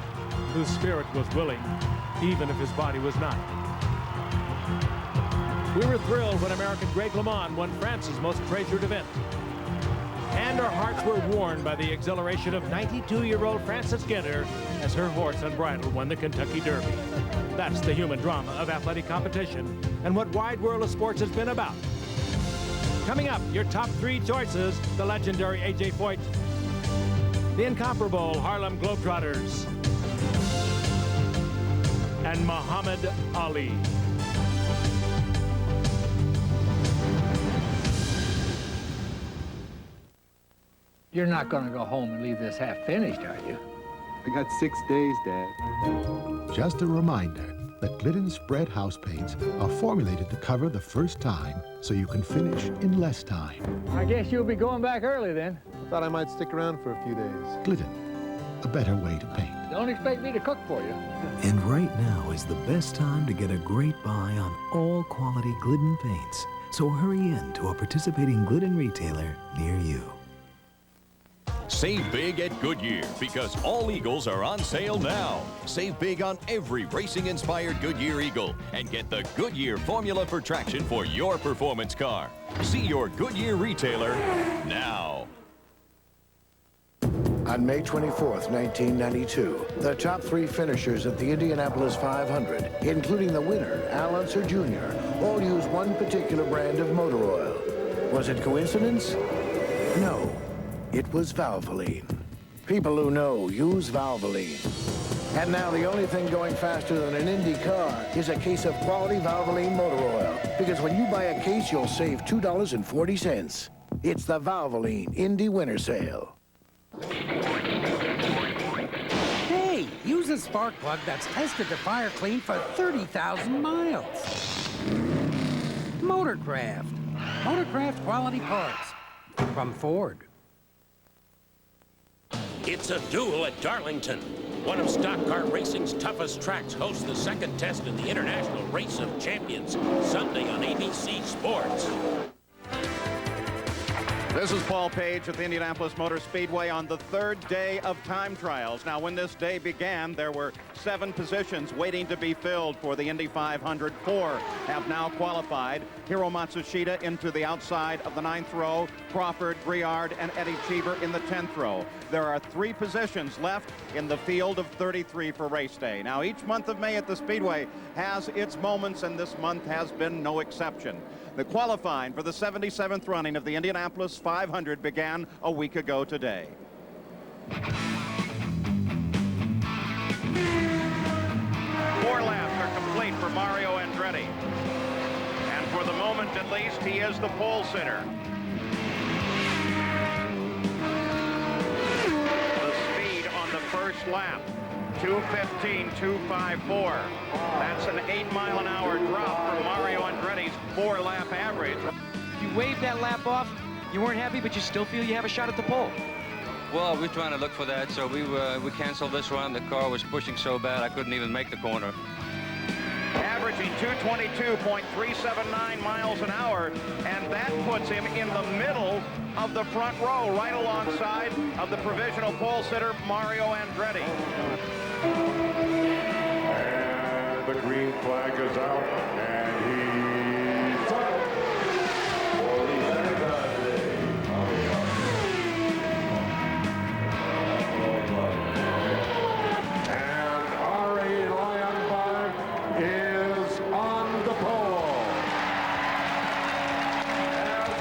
whose spirit was willing, even if his body was not. We were thrilled when American Greg LeMond won France's most treasured event. And our hearts were warmed by the exhilaration of 92-year-old Frances Ginter as her horse and bridle won the Kentucky Derby. That's the human drama of athletic competition and what Wide World of Sports has been about. Coming up, your top 3 choices: the legendary A.J. Foyt, the incomparable Harlem Globetrotters, and Muhammad Ali. You're not going to go home and leave this half finished, are you? I got 6 days, Dad. Just a reminder that Glidden spread house paints are formulated to cover the first time so you can finish in less time. I guess you'll be going back early then. I thought I might stick around for a few days. Glidden, a better way to paint. Don't expect me to cook for you. And right now is the best time to get a great buy on all quality Glidden paints. So hurry in to a participating Glidden retailer near you. Save big at Goodyear because all Eagles are on sale now. Save big on every racing-inspired Goodyear Eagle and get the Goodyear formula for traction for your performance car. See your Goodyear retailer now. On May 24th, 1992, the top 3 finishers at the Indianapolis 500, including the winner, Al Unser Jr., all used one particular brand of motor oil. Was it coincidence? No. It was Valvoline. People who know use Valvoline. And now the only thing going faster than an Indy car is a case of quality Valvoline motor oil. Because when you buy a case, you'll save $2.40. It's the Valvoline Indy Winter Sale. Hey, use a spark plug that's tested to fire clean for 30,000 miles. Motorcraft. Motorcraft quality parts. From Ford. It's a duel at Darlington. One of stock car racing's toughest tracks hosts the second test in the International Race of Champions, Sunday on ABC Sports. This is Paul Page at the Indianapolis Motor Speedway on the 3rd day of time trials. Now, when this day began, there were 7 positions waiting to be filled for the Indy 500. 4 have now qualified. Hiro Matsushita into the outside of the 9th row, Crawford, Briard, and Eddie Cheever in the 10th row. There are 3 positions left in the field of 33 for race day. Now, each month of May at the Speedway has its moments, and this month has been no exception. The qualifying for the 77th running of the Indianapolis 500 began a week ago today. 4 laps are complete for Mario Andretti. And for the moment, at least, he is the pole sitter. The speed on the first lap, 2:15.254. That's an 8-mile-an-hour drop from Mario Andretti's 4-lap average. You waved that lap off. You weren't happy, but you still feel you have a shot at the pole. Well, we're trying to look for that, so we canceled this one. The car was pushing so bad I couldn't even make the corner. Averaging 222.379 miles an hour, and that puts him in the middle of the front row, right alongside of the provisional pole sitter, Mario Andretti. And the green flag is out, and he's up for the second time today. And Ari Leyenbach is on the pole.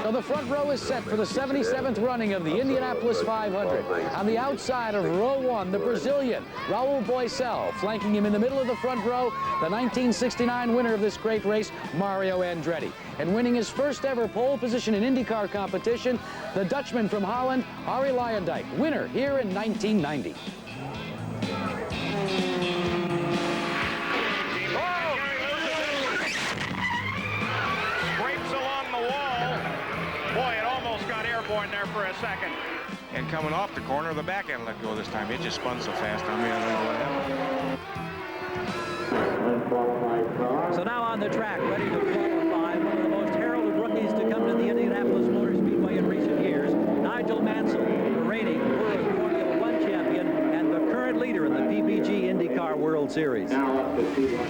So the front row is set for the 77th running of the Indianapolis 500. On the outside of row 1, the Brazilian, Raul Boesel. Flanking him in the middle of the front row, the 1969 winner of this great race, Mario Andretti. And winning his first ever pole position in IndyCar competition, the Dutchman from Holland, Arie Luyendyk, winner here in 1990. Airborne there for a second. And coming off the corner, the back end let go this time. It just spun so fast on me, I don't know what happened. So now on the track, ready to qualify, one of the most heralded rookies to come to the Indianapolis Motor Speedway in recent years. World Series. Now up to 2-1.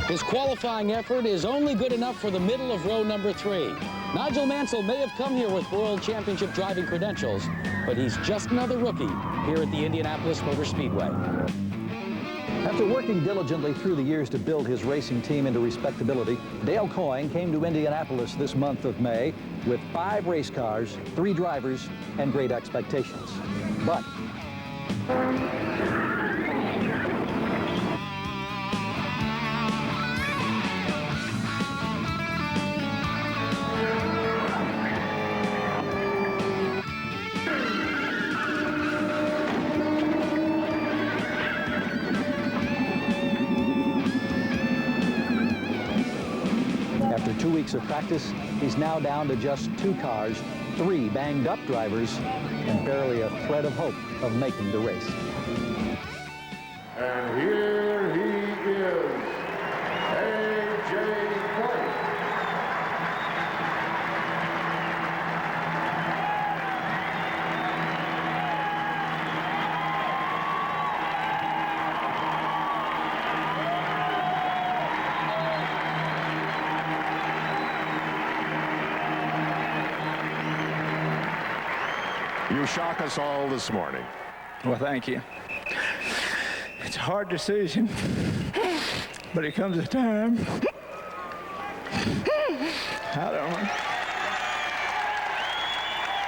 His qualifying effort is only good enough for the middle of row number 3. Nigel Mansell may have come here with World Championship driving credentials, but he's just another rookie here at the Indianapolis Motor Speedway. After working diligently through the years to build his racing team into respectability, Dale Coyne came to Indianapolis this month of May with 5 race cars, 3 drivers, and great expectations. But after 2 weeks of practice, he's now down to just 2 cars, 3 banged-up drivers, and barely a thread of hope of making the race. And here he is, A.J. White. You shock us all this morning. Well, thank you. It's a hard decision, but it comes a time. I don't know.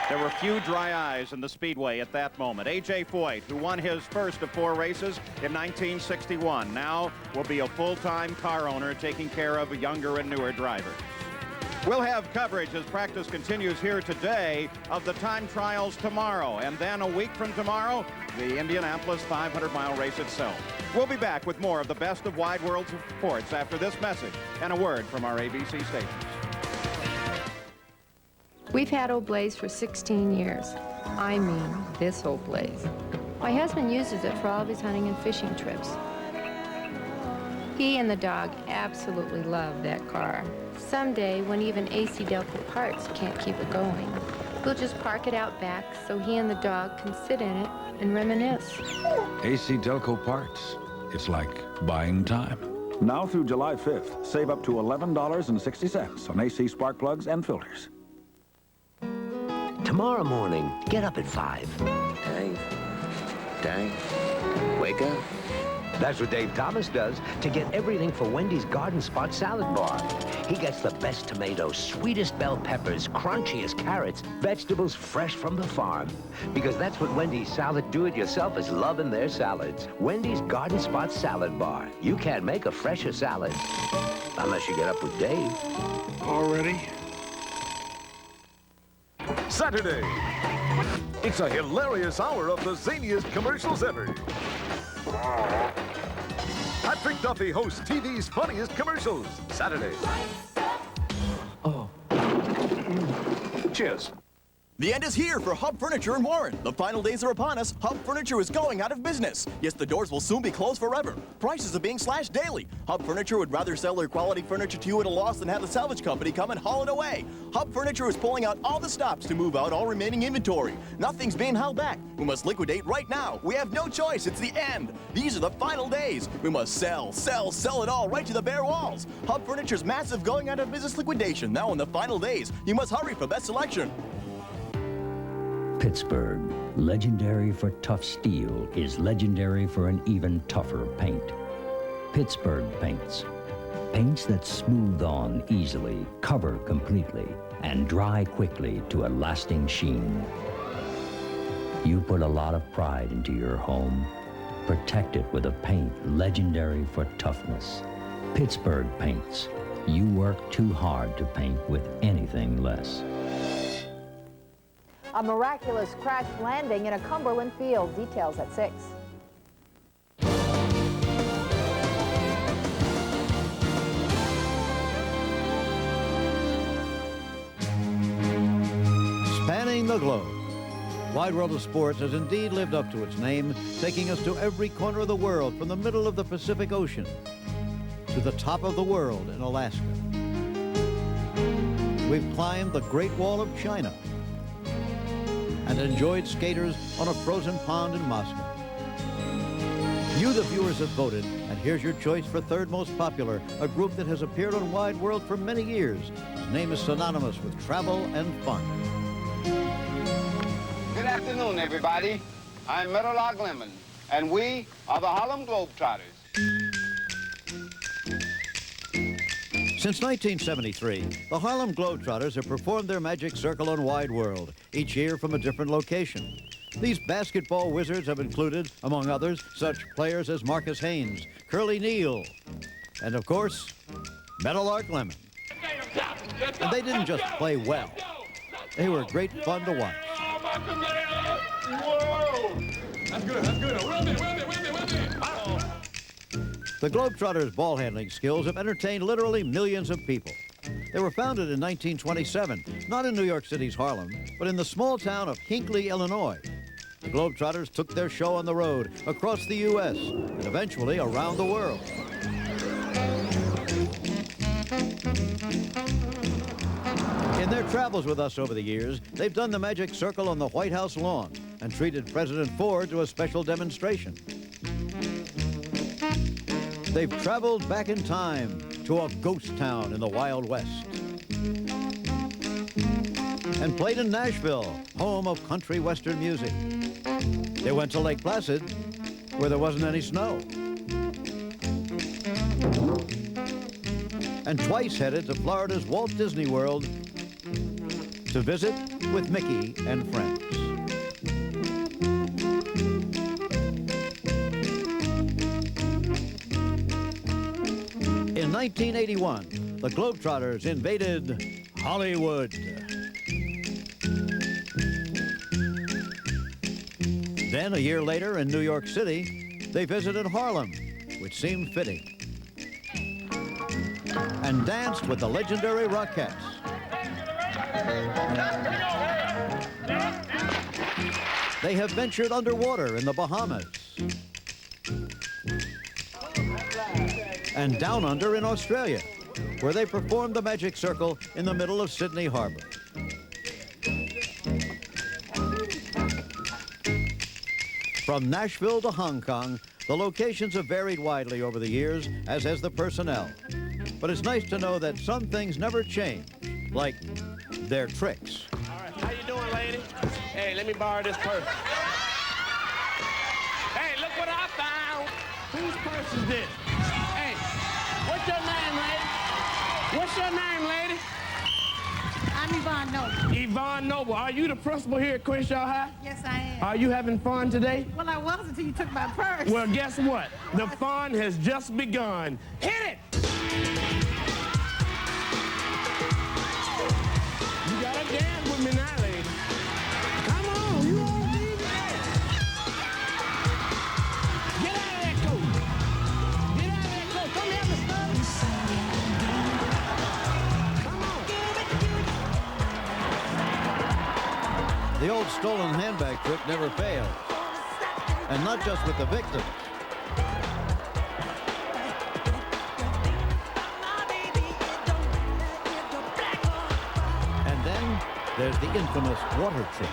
There were few dry eyes in the Speedway at that moment. A.J. Foyt, who won his first of 4 races in 1961, now will be a full-time car owner taking care of younger and newer drivers. We'll have coverage as practice continues here today of the time trials tomorrow. And then a week from tomorrow, the Indianapolis 500-mile race itself. We'll be back with more of the best of Wide World of Sports after this message and a word from our ABC stations. We've had Old Blaze for 16 years. I mean, this Old Blaze. My husband uses it for all of his hunting and fishing trips. He and the dog absolutely love that car. Someday, when even AC Delco Parts can't keep it going, we'll just park it out back so he and the dog can sit in it and reminisce. AC Delco Parts. It's like buying time. Now through July 5th, save up to $11.60 on AC spark plugs and filters. Tomorrow morning, get up at 5. Dave, wake up. That's what Dave Thomas does to get everything for Wendy's Garden Spot Salad Bar. He gets the best tomatoes, sweetest bell peppers, crunchiest carrots, vegetables fresh from the farm. Because that's what Wendy's salad do-it-yourselfers love in their salads. Wendy's Garden Spot Salad Bar. You can't make a fresher salad unless you get up with Dave. Already? Saturday. It's a hilarious hour of the zaniest commercials ever. Patrick Duffy hosts TV's funniest commercials. Saturday. Oh. Cheers. The end is here for Hub Furniture in Warren. The final days are upon us. Hub Furniture is going out of business. Yes, the doors will soon be closed forever. Prices are being slashed daily. Hub Furniture would rather sell their quality furniture to you at a loss than have the salvage company come and haul it away. Hub Furniture is pulling out all the stops to move out all remaining inventory. Nothing's being held back. We must liquidate right now. We have no choice. It's the end. These are the final days. We must sell it all right to the bare walls. Hub Furniture's massive going out of business liquidation. Now in the final days. You must hurry for best selection. Pittsburgh, legendary for tough steel, is legendary for an even tougher paint. Pittsburgh paints. Paints that smooth on easily, cover completely, and dry quickly to a lasting sheen. You put a lot of pride into your home. Protect it with a paint legendary for toughness. Pittsburgh paints. You work too hard to paint with anything less. A miraculous crash landing in a Cumberland field. Details at 6. Spanning the globe, Wide World of Sports has indeed lived up to its name, taking us to every corner of the world, from the middle of the Pacific Ocean to the top of the world in Alaska. We've climbed the Great Wall of China, and enjoyed skaters on a frozen pond in Moscow. You, the viewers, have voted, and here's your choice for third most popular, a group that has appeared on Wide World for many years. His name is synonymous with travel and fun. Good afternoon, everybody. I'm Meadowlark Lemon, and we are the Harlem Globetrotters. Since 1973, the Harlem Globetrotters have performed their magic circle on Wide World, each year from a different location. These basketball wizards have included, among others, such players as Marcus Haynes, Curly Neal, and of course, Meadowlark Lemon. And they didn't just play well. They were great fun to watch. Whoa! That's good, that's good. Wait a minute. The Globetrotters' ball handling skills have entertained literally millions of people. They were founded in 1927, not in New York City's Harlem, but in the small town of Hinckley, Illinois. The Globetrotters took their show on the road, across the U.S., and eventually around the world. In their travels with us over the years, they've done the magic circle on the White House lawn and treated President Ford to a special demonstration. They've traveled back in time to a ghost town in the Wild West and played in Nashville, home of country western music. They went to Lake Placid, where there wasn't any snow, and twice headed to Florida's Walt Disney World to visit with Mickey and friends. In 1981, the Globetrotters invaded Hollywood. Then, a year later, in New York City, they visited Harlem, which seemed fitting, and danced with the legendary Rockettes. They have ventured underwater in the Bahamas and down under in Australia, where they performed the magic circle in the middle of Sydney Harbor. From Nashville to Hong Kong, the locations have varied widely over the years, as has the personnel. But it's nice to know that some things never change, like their tricks. All right, how you doing, lady? Hey, let me borrow this purse. Hey, look what I found. Whose purse is this? Hey, what's your name, lady? What's your name, lady? I'm Yvonne Noble. Yvonne Noble. Are you the principal here at Crenshaw High? Yes, I am. Are you having fun today? Well, I was until you took my purse. Well, guess what? The fun has just begun. Hit it! You gotta dance with me now, lady. Come on, you all leave it. Get out of that coat. Get out of that coat. Come here, Miss Love. The old stolen handbag trick never fails, and not just with the victims. And then there's the infamous water trick.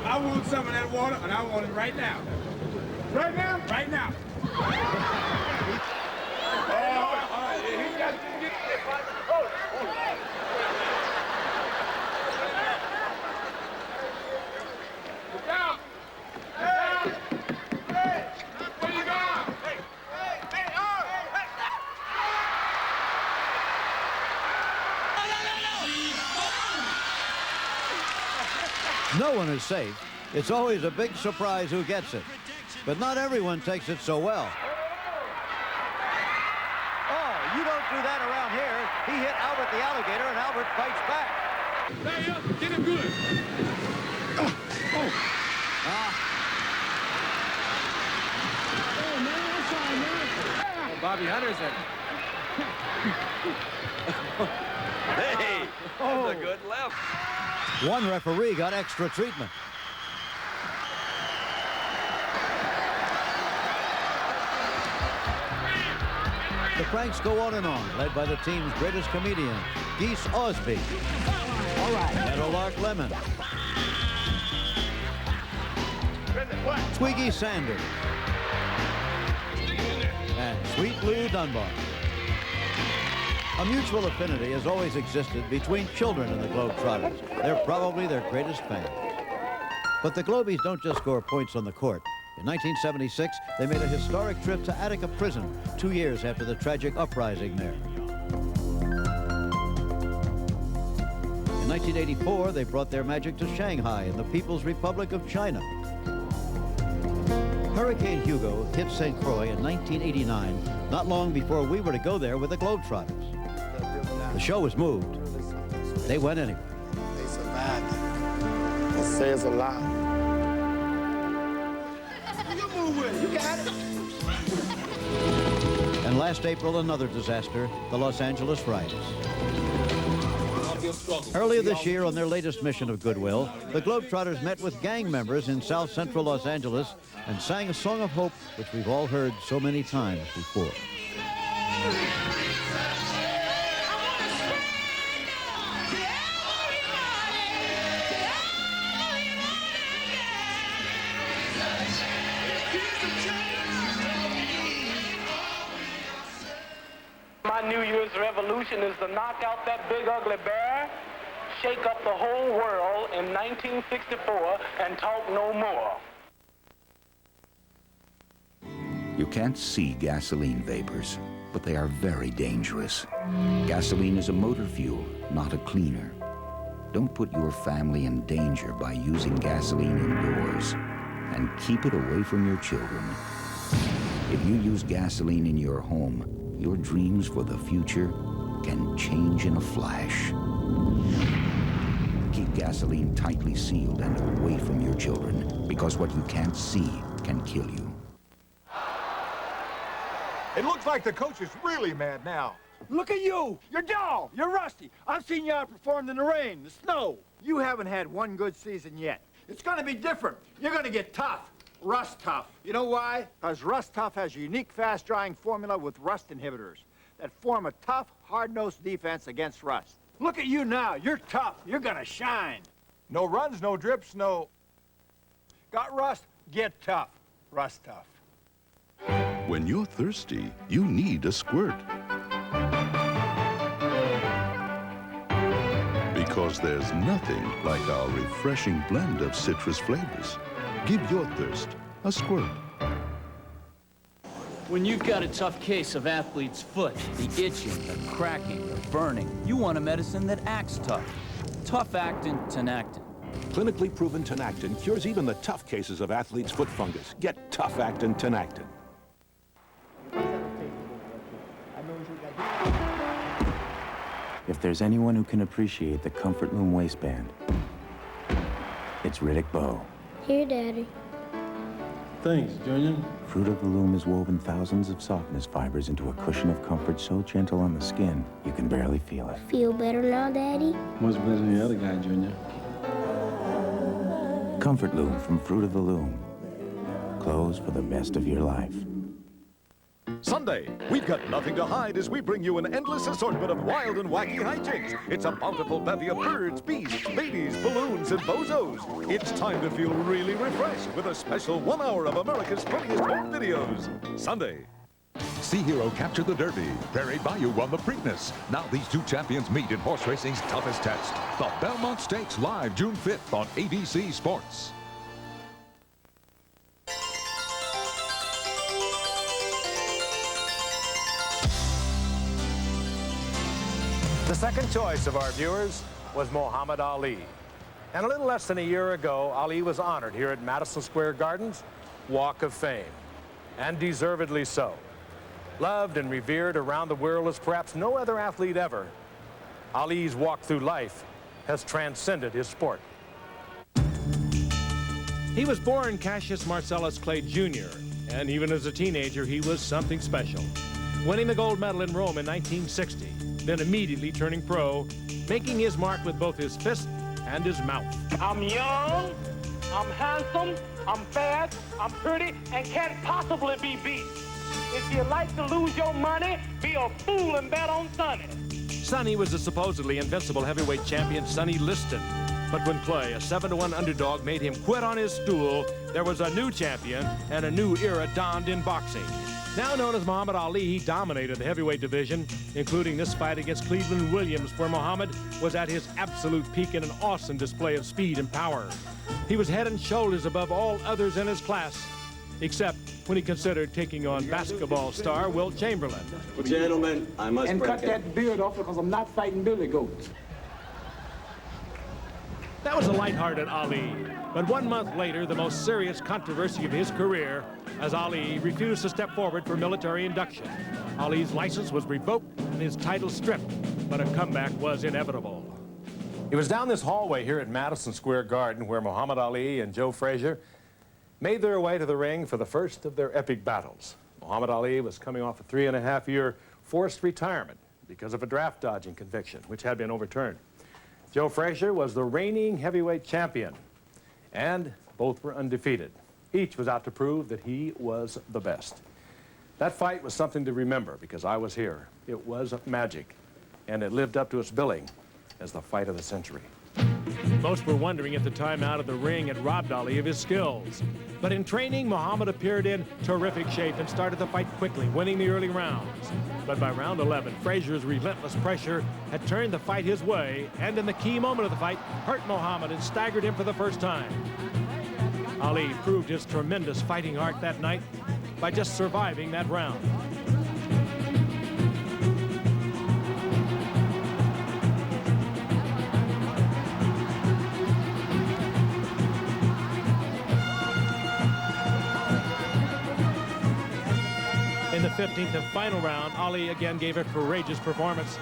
I want some of that water, and I want it right now. Right now? Right now. No one is safe. It's always a big surprise who gets it. But not everyone takes it so well. Oh, you don't do that around here. He hit Albert the alligator, and Albert fights back. Hey, get him good. Bobby Hunter's in. Hey, that's a good left. One referee got extra treatment. The pranks go on and on, led by the team's greatest comedian, Geese Osby. All right. Meadowlark Lemon. Twiggy Sanders, and Sweet Lou Dunbar. A mutual affinity has always existed between children and the Globetrotters. They're probably their greatest fans. But the Globies don't just score points on the court. In 1976, they made a historic trip to Attica Prison, 2 years after the tragic uprising there. In 1984, they brought their magic to Shanghai in the People's Republic of China. Hurricane Hugo hit St. Croix in 1989, not long before we were to go there with the Globetrotters. The show was moved. They went anyway. They survived it. That says a lot. You got it. And last April, another disaster, the Los Angeles riots. Earlier this year, on their latest mission of goodwill, the Globetrotters met with gang members in South Central Los Angeles and sang a song of hope, which we've all heard so many times before. My New Year's revolution is to knock out that big ugly bear, shake up the whole world in 1964, and talk no more. You can't see gasoline vapors, but they are very dangerous. Gasoline is a motor fuel, not a cleaner. Don't put your family in danger by using gasoline indoors, and keep it away from your children. If you use gasoline in your home, your dreams for the future can change in a flash. Keep gasoline tightly sealed and away from your children, because what you can't see can kill you. It looks like the coach is really mad now. Look at you! You're dull! You're rusty! I've seen you outperformed in the rain, the snow. You haven't had one good season yet. It's gonna be different. You're gonna get tough. Rust Tough. You know why? Because Rust Tough has a unique fast-drying formula with rust inhibitors that form a tough, hard-nosed defense against rust. Look at you now. You're tough. You're gonna shine. No runs, no drips, no... Got rust? Get tough. Rust Tough. When you're thirsty, you need a squirt. Because there's nothing like our refreshing blend of citrus flavors. Give your thirst a squirt. When you've got a tough case of athlete's foot, the itching, the cracking, the burning, you want a medicine that acts tough. Tough-actin Tinactin. Clinically proven Tinactin cures even the tough cases of athlete's foot fungus. Get Tough-Actin Tinactin. If there's anyone who can appreciate the Comfort Loom waistband, it's Riddick Bowe. Here, Daddy. Thanks, Junior. Fruit of the Loom has woven thousands of softness fibers into a cushion of comfort so gentle on the skin, you can barely feel it. Feel better now, Daddy? Much better than the other guy, Junior. Comfort Loom from Fruit of the Loom. Clothes for the best of your life. Sunday, we've got nothing to hide as we bring you an endless assortment of wild and wacky hijinks. It's a bountiful bevy of birds, beasts, babies, balloons, and bozos. It's time to feel really refreshed with a special 1 hour of America's funniest home videos. Sunday. Sea Hero captured the Derby. Prairie Bayou won the Preakness. Now these two champions meet in horse racing's toughest test. The Belmont Stakes, live June 5th on ABC Sports. The second choice of our viewers was Muhammad Ali. And a little less than a year ago, Ali was honored here at Madison Square Garden's Walk of Fame, and deservedly so. Loved and revered around the world as perhaps no other athlete ever, Ali's walk through life has transcended his sport. He was born Cassius Marcellus Clay Jr., and even as a teenager, he was something special. Winning the gold medal in Rome in 1960, then immediately turning pro, making his mark with both his fist and his mouth. I'm young, I'm handsome, I'm fast, I'm pretty, and can't possibly be beat. If you like to lose your money, be a fool and bet on Sonny. Sonny was the supposedly invincible heavyweight champion Sonny Liston. But when Clay, a 7-1 underdog, made him quit on his stool, there was a new champion and a new era dawned in boxing. Now known as Muhammad Ali, he dominated the heavyweight division, including this fight against Cleveland Williams, where Muhammad was at his absolute peak in an awesome display of speed and power. He was head and shoulders above all others in his class, except when he considered taking on basketball star Wilt Chamberlain. Well, gentlemen, I must And break cut it. that beard off because I'm not fighting billy goats. That was a lighthearted Ali. But 1 month later, the most serious controversy of his career, as Ali refused to step forward for military induction. Ali's license was revoked and his title stripped, but a comeback was inevitable. It was down this hallway here at Madison Square Garden where Muhammad Ali and Joe Frazier made their way to the ring for the first of their epic battles. Muhammad Ali was coming off a 3.5-year forced retirement because of a draft dodging conviction, which had been overturned. Joe Frazier was the reigning heavyweight champion, and both were undefeated. Each was out to prove that he was the best. That fight was something to remember because I was here. It was magic, and it lived up to its billing as the fight of the century. Most were wondering if the time out of the ring had robbed Ali of his skills. But in training, Muhammad appeared in terrific shape and started the fight quickly, winning the early rounds. But by round 11, Frazier's relentless pressure had turned the fight his way, and in the key moment of the fight, hurt Muhammad and staggered him for the first time. Ali proved his tremendous fighting art that night by just surviving that round. In the 15th and final round, Ali again gave a courageous performance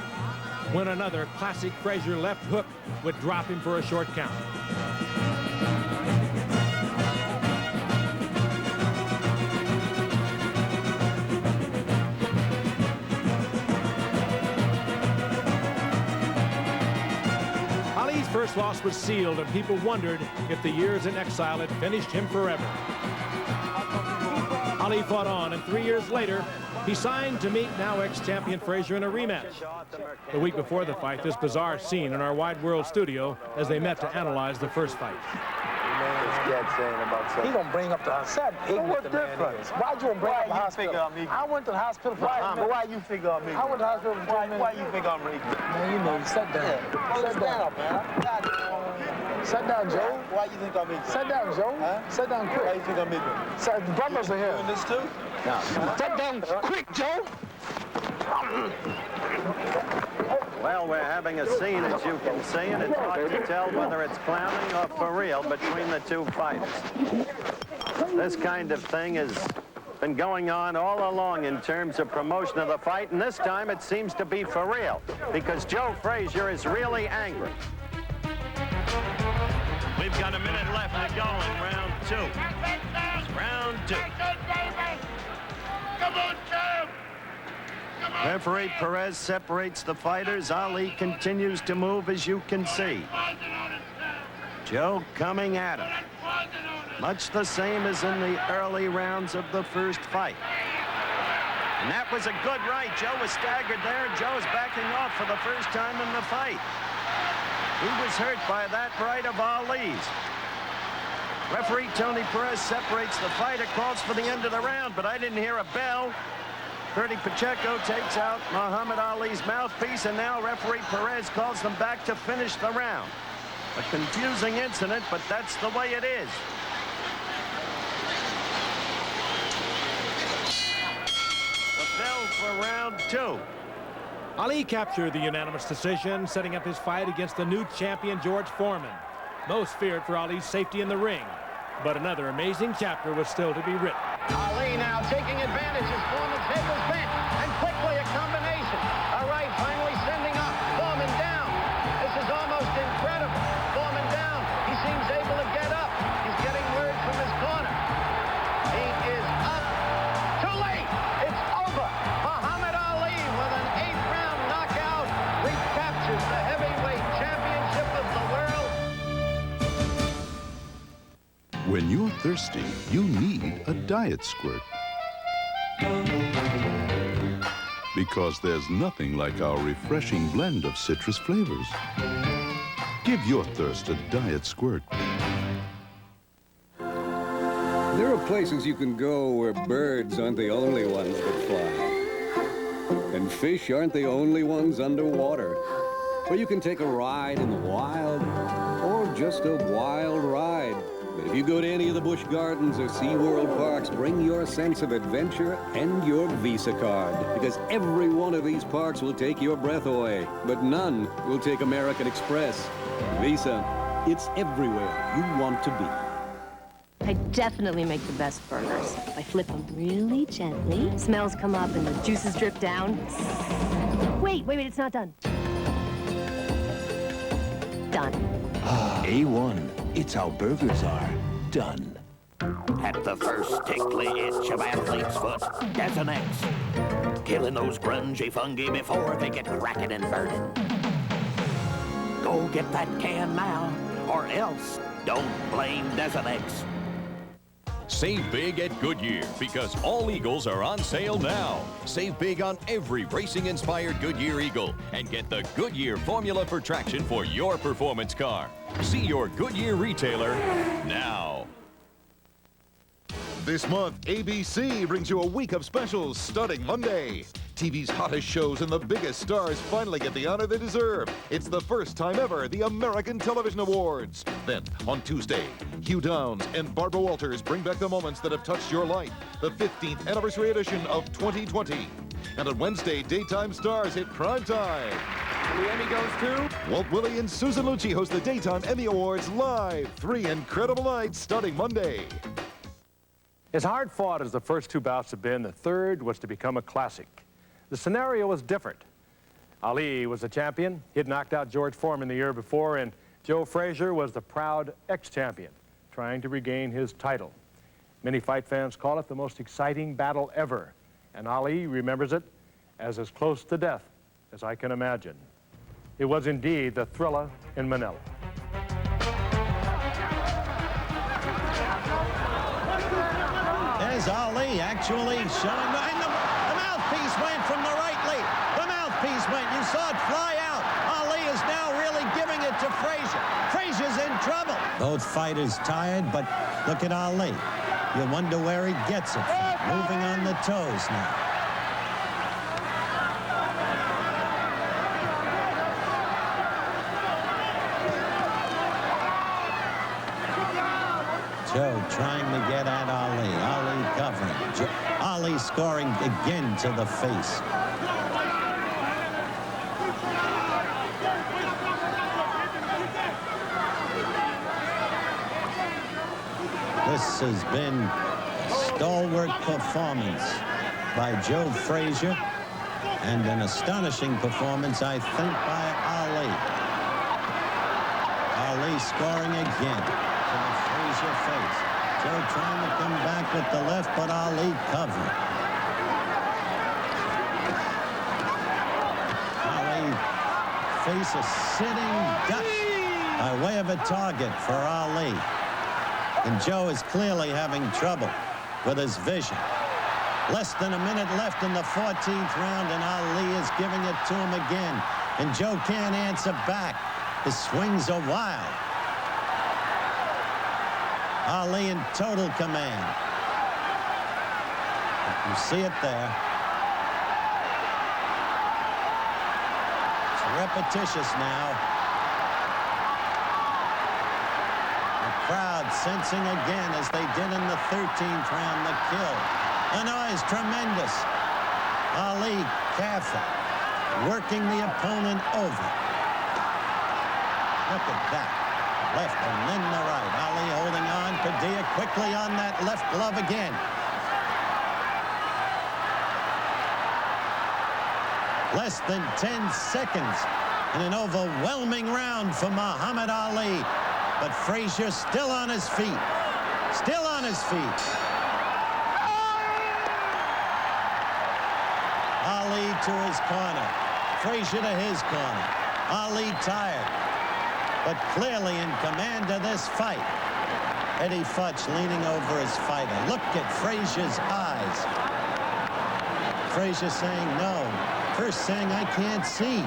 when another classic Frazier left hook would drop him for a short count. Ali's first loss was sealed, and people wondered if the years in exile had finished him forever. Ali fought on, and 3 years later, he signed to meet now ex-champion Frazier in a rematch. The week before the fight, this bizarre scene in our Wide World studio as they met to analyze the first fight. He gonna bring up the hospital. What difference? Why'd you bring up the hospital? I went to the hospital for why you figure on me? I went to the hospital for why you figure on me? Man, you know, sit down. Sit down, man. Sit down, Joe. Why you think I'm me? Sit down, Joe. Huh? Sit down quick. Why you think I'm me? The brothers are here. Doing this too? No. Sit down quick, Joe. Well, we're having a scene, as you can see, and it's hard to tell whether it's clowning or for real between the two fighters. This kind of thing has been going on all along in terms of promotion of the fight, and this time it seems to be for real, because Joe Frazier is really angry. We've got a minute left to go in round two. It's round two. Come on, Joe! Referee Perez separates the fighters. Ali continues to move, as you can see. Joe coming at him. Much the same as in the early rounds of the first fight. And that was a good right. Joe was staggered there. Joe's backing off for the first time in the fight. He was hurt by that right of Ali's. Referee Tony Perez separates the fight. It calls for the end of the round, but I didn't hear a bell. Bertie Pacheco takes out Muhammad Ali's mouthpiece, and now referee Perez calls them back to finish the round. A confusing incident, but that's the way it is. The bell for round two. Ali captured the unanimous decision, setting up his fight against the new champion George Foreman. Most feared for Ali's safety in the ring, but another amazing chapter was still to be written. Ali now taking advantage as Foreman's head was bent, and quickly a combination. All right, finally sending up. Foreman down. This is almost incredible. Foreman down. He seems able to get up. He's getting word from his corner. He is up. Too late. It's over. Muhammad Ali, with an 8th-round knockout, recaptures the heavyweight championship of the world. When you're thirsty, you need a Diet Squirt. Because there's nothing like our refreshing blend of citrus flavors. Give your thirst a diet squirt. There are places you can go where birds aren't the only ones that fly. And fish aren't the only ones underwater. Where you can take a ride in the wild, or just a wild ride. But if you go to any of the Busch Gardens or SeaWorld parks, bring your sense of adventure and your Visa card. Because every one of these parks will take your breath away, but none will take American Express. Visa, it's everywhere you want to be. I definitely make the best burgers. I flip them really gently. Smells come up and the juices drip down. Wait, it's not done. Done. A1. It's how burgers are done. At the first tickly itch of athlete's foot, Desonex. Killing those grungy fungi before they get cracking and burning. Go get that can now, or else don't blame Desonex. Save big at Goodyear because all Eagles are on sale now. Save big on every racing-inspired Goodyear Eagle and get the Goodyear formula for traction for your performance car. See your Goodyear retailer now. This month, ABC brings you a week of specials starting Monday. TV's hottest shows and the biggest stars finally get the honor they deserve. It's the first time ever, the American Television Awards. Then, on Tuesday, Hugh Downs and Barbara Walters bring back the moments that have touched your life. The 15th anniversary edition of 2020. And on Wednesday, daytime stars hit prime time. And the Emmy goes to? Walt Willey and Susan Lucci host the Daytime Emmy Awards live. 3 incredible nights starting Monday. As hard fought as the first two bouts have been, the third was to become a classic. The scenario was different. Ali was the champion. He had knocked out George Foreman the year before, and Joe Frazier was the proud ex-champion, trying to regain his title. Many fight fans call it the most exciting battle ever, and Ali remembers it as close to death as I can imagine. It was indeed the thriller in Manila. There's Ali actually showing, and the mouthpiece went from the right leg. The mouthpiece went, you saw it fly out. Ali is now really giving it to Frazier. Frazier's in trouble. Both fighters tired, but look at Ali. You wonder where he gets it from. Moving on the toes now. Joe trying to get at Ali. Ali covering. Ali scoring again to the face. This has been a stalwart performance by Joe Frazier and an astonishing performance, I think, by Ali. Ali scoring again. Your face. Joe trying to come back with the left, but Ali covering. Ali face a sitting duck by way of a target for Ali. And Joe is clearly having trouble with his vision. Less than a minute left in the 14th round, and Ali is giving it to him again. And Joe can't answer back. His swings are wild. Ali in total command. You see it there. It's repetitious now. The crowd sensing again, as they did in the 13th round, the kill. The noise tremendous. Ali careful, working the opponent over. Look at that. Left and then the right. Ali holding on. Padilla quickly on that left glove again. Less than 10 seconds in an overwhelming round for Muhammad Ali. But Frazier still on his feet. Still on his feet. Ali to his corner. Frazier to his corner. Ali tired, but clearly in command of this fight. Eddie Futch leaning over his fighter. Look at Frazier's eyes. Frazier saying no. First saying, I can't see.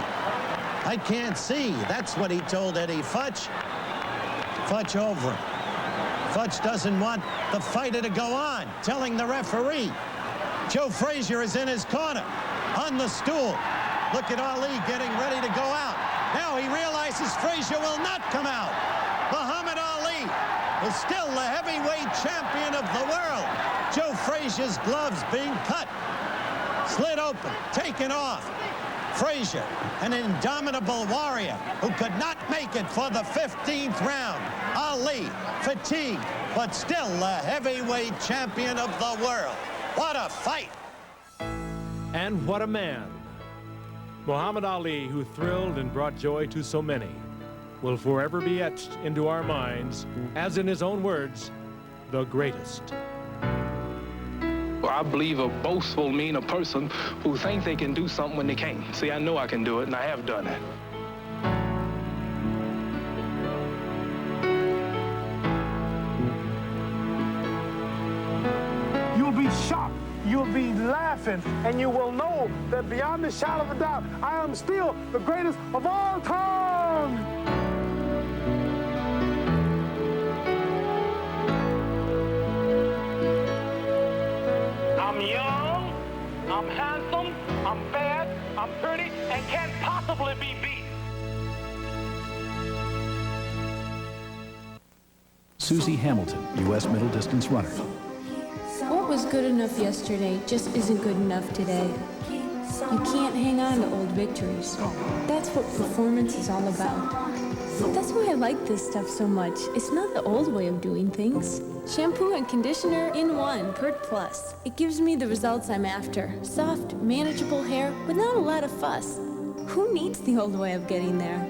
I can't see. That's what he told Eddie Futch. Futch over him. Futch doesn't want the fighter to go on, telling the referee. Joe Frazier is in his corner, on the stool. Look at Ali getting ready to go out. Now he realizes Frazier will not come out. Muhammad Ali is still the heavyweight champion of the world. Joe Frazier's gloves being cut, slit open, taken off. Frazier, an indomitable warrior who could not make it for the 15th round. Ali, fatigued, but still the heavyweight champion of the world. What a fight! And what a man. Muhammad Ali, who thrilled and brought joy to so many, will forever be etched into our minds, as in his own words, the greatest. I believe a boastful mean a person who thinks they can do something when they can't. See, I know I can do it, and I have done it. You'll be shocked, you'll be laughing, and you will know that beyond the shadow of a doubt, I am still the greatest of all time. I'm young, I'm handsome, I'm bad, I'm pretty, and can't possibly be beat. Susie Hamilton, U.S. middle distance runner. What was good enough yesterday just isn't good enough today. You can't hang on to old victories. That's what performance is all about. That's why I like this stuff so much. It's not the old way of doing things. Shampoo and conditioner in one, Pert Plus. It gives me the results I'm after. Soft, manageable hair without a lot of fuss. Who needs the old way of getting there?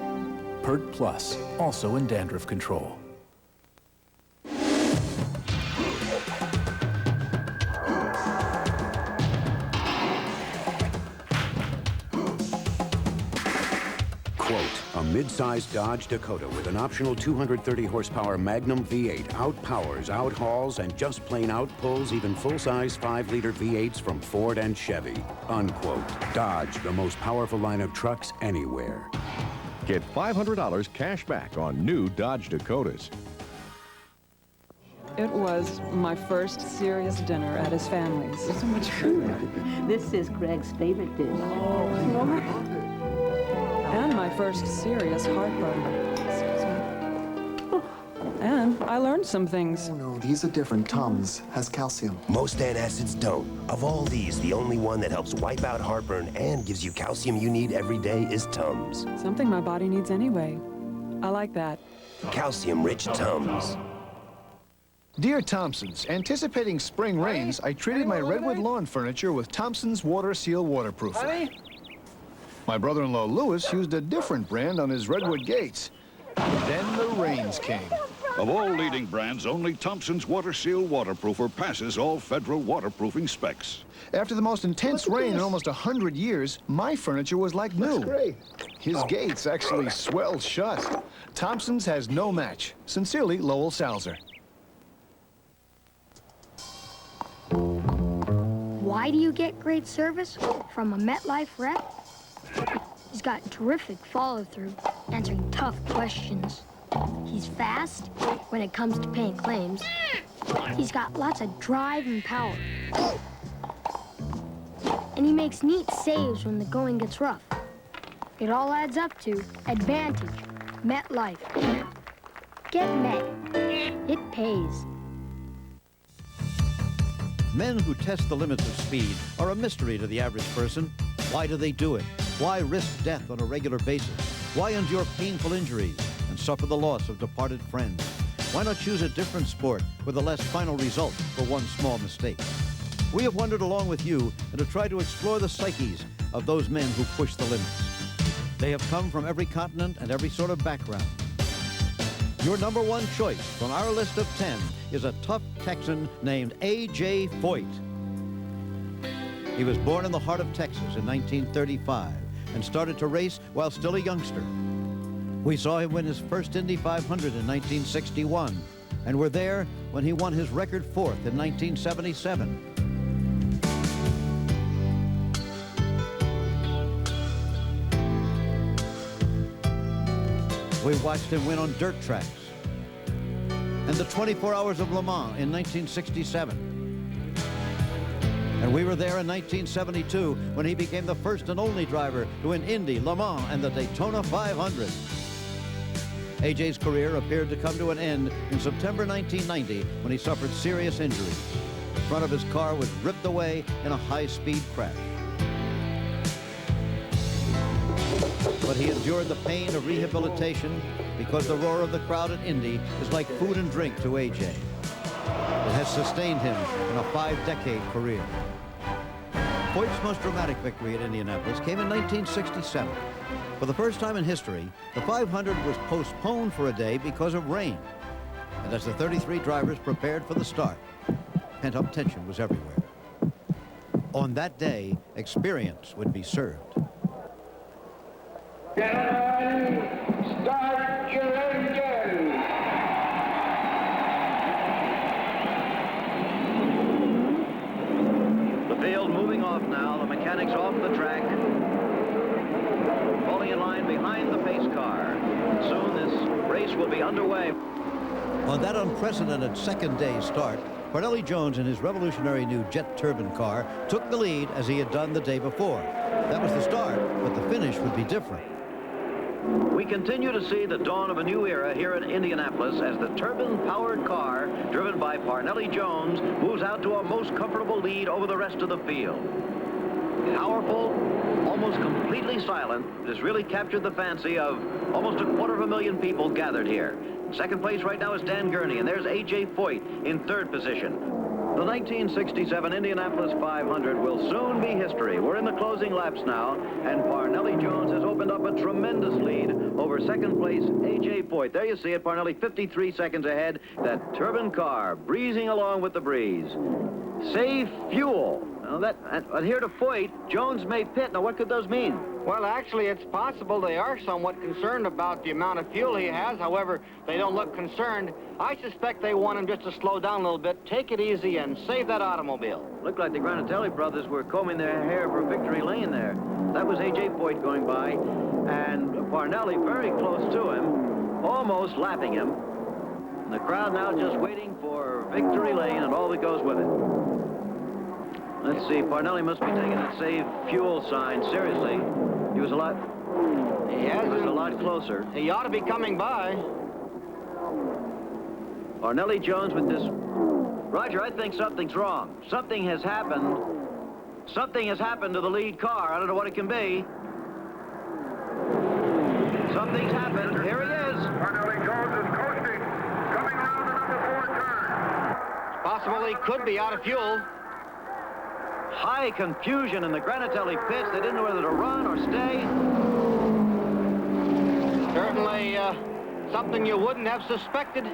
Pert Plus, also in dandruff control. A mid-sized Dodge Dakota with an optional 230-horsepower Magnum V8 outpowers, outhauls, and just plain outpulls even full-size 5-liter V8s from Ford and Chevy. Unquote. Dodge, the most powerful line of trucks anywhere. Get $500 cash back on new Dodge Dakotas. It was my first serious dinner at his family's. So much food. This is Greg's favorite dish. And my first serious heartburn. And I learned some things. Oh no, these are different. Tums has calcium. Most antacids don't. Of all these, the only one that helps wipe out heartburn and gives you calcium you need every day is Tums. Something my body needs anyway. I like that. Calcium-rich Tums. Dear Thompsons, anticipating spring rains, I treated my redwood lawn furniture with Thompson's Water Seal waterproofing. My brother-in-law Lewis used a different brand on his redwood gates. Then the rains came. Of all leading brands, only Thompson's Water Seal waterproofer passes all federal waterproofing specs. After the most intense rain in almost 100 years, my furniture was like new. That's great. His gates actually swelled shut. Thompson's has no match. Sincerely, Lowell Salzer. Why do you get great service from a MetLife rep? He's got terrific follow-through, answering tough questions. He's fast when it comes to paying claims. He's got lots of drive and power. And he makes neat saves when the going gets rough. It all adds up to Advantage, MetLife. Get Met. It pays. Men who test the limits of speed are a mystery to the average person. Why do they do it? Why risk death on a regular basis? Why endure painful injuries and suffer the loss of departed friends? Why not choose a different sport with a less final result for one small mistake? We have wandered along with you and have tried to explore the psyches of those men who push the limits. They have come from every continent and every sort of background. Your number one choice from our list of 10 is a tough Texan named A.J. Foyt. He was born in the heart of Texas in 1935 and started to race while still a youngster. We saw him win his first Indy 500 in 1961 and were there when he won his record fourth in 1977. We watched him win on dirt tracks. And the 24 Hours of Le Mans in 1967. And we were there in 1972 when he became the first and only driver to win Indy, Le Mans, and the Daytona 500. AJ's career appeared to come to an end in September 1990 when he suffered serious injuries. The front of his car was ripped away in a high-speed crash. But he endured the pain of rehabilitation because the roar of the crowd at Indy is like food and drink to AJ. It has sustained him in a 5-decade career. Foyt's most dramatic victory at Indianapolis came in 1967. For the first time in history, the 500 was postponed for a day because of rain. And as the 33 drivers prepared for the start, pent-up tension was everywhere. On that day, experience would be served. Gentlemen, start your engine. The field moving off now, the mechanics off the track, falling in line behind the pace car. Soon this race will be underway. On that unprecedented second day start, Parnelli Jones in his revolutionary new jet turbine car took the lead as he had done the day before. That was the start, but the finish would be different. We continue to see the dawn of a new era here in Indianapolis as the turbine-powered car, driven by Parnelli Jones, moves out to a most comfortable lead over the rest of the field. Powerful, almost completely silent, it has really captured the fancy of almost 250,000 people gathered here. Second place right now is Dan Gurney, and there's A.J. Foyt in third position. The 1967 Indianapolis 500 will soon be history. We're in the closing laps now, and Parnelli Jones has opened up a tremendous lead over second place A.J. Foyt. There you see it, Parnelli 53 seconds ahead. That turbine car breezing along with the breeze. Save fuel. Now adhere to Foyt, Jones may pit. Now what could those mean? Well, actually, it's possible they are somewhat concerned about the amount of fuel he has. However, they don't look concerned. I suspect they want him just to slow down a little bit, take it easy, and save that automobile. Looked like the Granatelli brothers were combing their hair for victory lane there. That was A.J. Foyt going by, and Parnelli very close to him, almost lapping him. And the crowd now just waiting for victory lane and all that goes with it. Let's see, Parnelli must be taking that save fuel sign seriously. He was a lot closer. He ought to be coming by. Parnelli Jones with this. Roger, I think something's wrong. Something has happened. Something has happened to the lead car. I don't know what it can be. Something's happened. Here he is. Parnelli Jones is coasting, coming around the number 4 turn. It's possible he could be out of fuel. High confusion in the Granatelli pits. They didn't know whether to run or stay. Certainly something you wouldn't have suspected.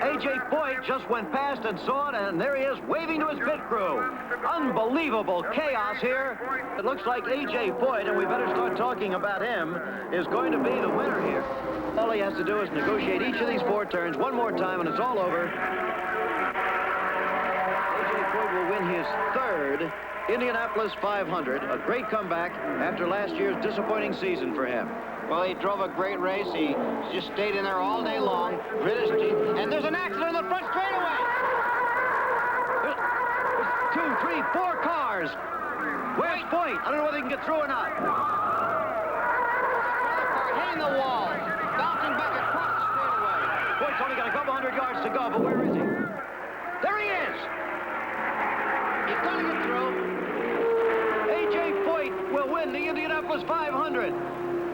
A.J. Foyt just went past and saw it, and there he is waving to his pit crew. Unbelievable chaos here. It looks like A.J. Foyt, and we better start talking about him, is going to be the winner here. All he has to do is negotiate each of these 4 turns one more time, and it's all over. Will win his third Indianapolis 500, a great comeback after last year's disappointing season for him. Well, he drove a great race. He just stayed in there all day long, grit his teeth, and there's an accident in the front straightaway. There's 2, 3, 4 cars. Where's Foyt? I don't know whether he can get through or not. Hitting the wall, bouncing back across the straightaway. Foyt's only got a couple hundred yards to go, but where is he? There he is. He's going to get through. A.J. Foyt will win the Indianapolis 500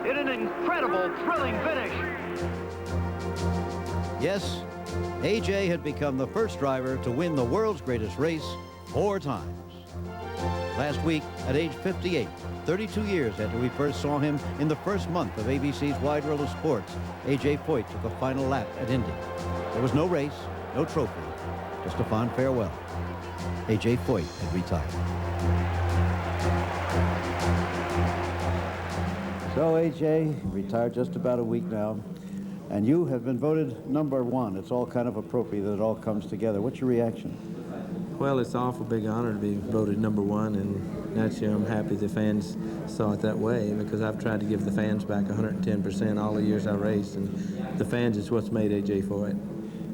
in an incredible, thrilling finish. Yes, A.J. had become the first driver to win the world's greatest race 4 times. Last week, at age 58, 32 years after we first saw him in the first month of ABC's Wide World of Sports, A.J. Foyt took a final lap at Indy. There was no race, no trophy, just a fond farewell. A.J. Foyt had retired. So A.J. retired just about a week now, and you have been voted #1. It's all kind of appropriate that it all comes together. What's your reaction? Well, it's an awful big honor to be voted #1, and naturally I'm happy the fans saw it that way, because I've tried to give the fans back 110% all the years I raced, and the fans is what's made A.J. Foyt.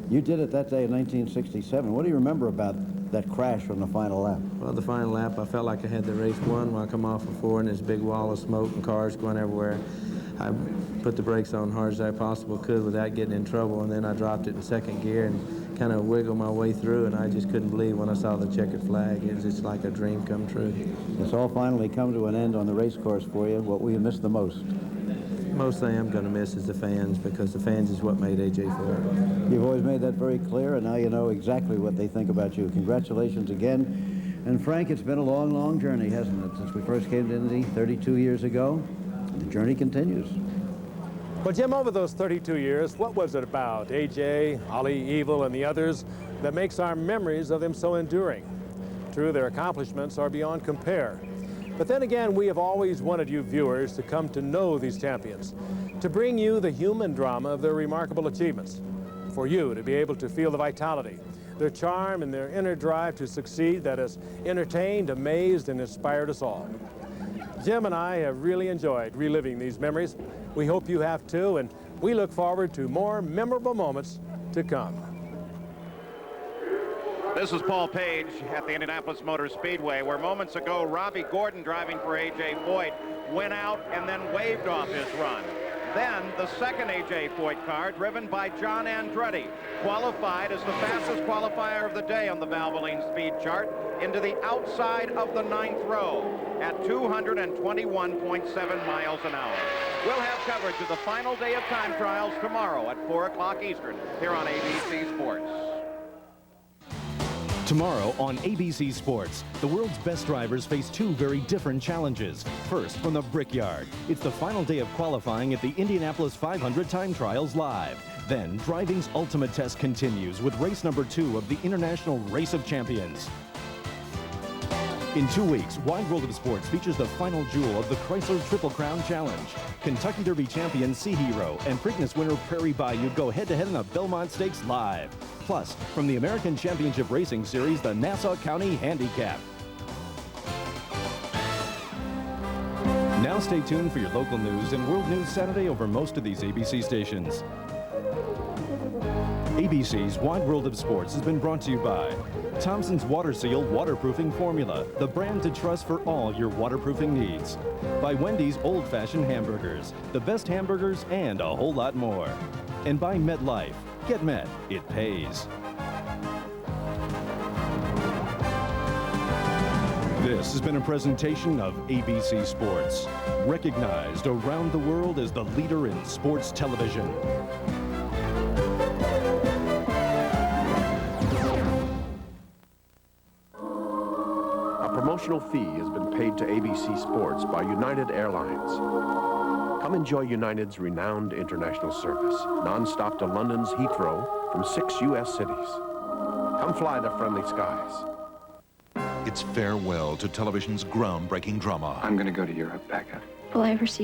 You did it that day in 1967. What do you remember about that crash from the final lap? Well, the final lap, I felt like I had the race won when I come off of 4 and there's a big wall of smoke and cars going everywhere. I put the brakes on hard as I possibly could without getting in trouble, and then I dropped it in second gear and kind of wiggled my way through, and I just couldn't believe when I saw the checkered flag. It was just like a dream come true. It's all finally come to an end on the race course for you. What will you miss the most? Most thing I'm going to miss is the fans, because the fans is what made A.J. Foyt. You've always made that very clear, and now you know exactly what they think about you. Congratulations again. And Frank, it's been a long, long journey, hasn't it, since we first came to Indy 32 years ago? The journey continues. Well, Jim, over those 32 years, what was it about A.J., Ali, Evil, and the others that makes our memories of them so enduring? True, their accomplishments are beyond compare. But then again, we have always wanted you viewers to come to know these champions, to bring you the human drama of their remarkable achievements, for you to be able to feel the vitality, their charm, and their inner drive to succeed that has entertained, amazed, and inspired us all. Jim and I have really enjoyed reliving these memories. We hope you have too, and we look forward to more memorable moments to come. This is Paul Page at the Indianapolis Motor Speedway, where moments ago Robbie Gordon, driving for A.J. Foyt, went out and then waved off his run. Then the second A.J. Foyt car, driven by John Andretti, qualified as the fastest qualifier of the day on the Valvoline speed chart into the outside of the 9th row at 221.7 miles an hour. We'll have coverage of the final day of time trials tomorrow at 4 o'clock Eastern here on ABC Sports. Tomorrow on ABC Sports, the world's best drivers face two very different challenges. First, from the Brickyard. It's the final day of qualifying at the Indianapolis 500 Time Trials Live. Then, driving's ultimate test continues with race number 2 of the International Race of Champions. In 2 weeks, Wide World of Sports features the final jewel of the Chrysler Triple Crown Challenge. Kentucky Derby champion Sea Hero and Preakness winner Prairie Bayou go head-to-head in the Belmont Stakes Live. Plus, from the American Championship Racing Series, the Nassau County Handicap. Now stay tuned for your local news and World News Saturday over most of these ABC stations. ABC's Wide World of Sports has been brought to you by Thompson's Water Seal Waterproofing Formula, the brand to trust for all your waterproofing needs. By Wendy's Old Fashioned Hamburgers, the best hamburgers and a whole lot more. And by MetLife. Get Met, it pays. This has been a presentation of ABC Sports, recognized around the world as the leader in sports television. A promotional fee has been paid to ABC Sports by United Airlines. Come enjoy United's renowned international service, non-stop to London's Heathrow from 6 U.S. cities. Come fly to friendly skies. It's farewell to television's groundbreaking drama. I'm going to go to Europe, Becca. Will I ever see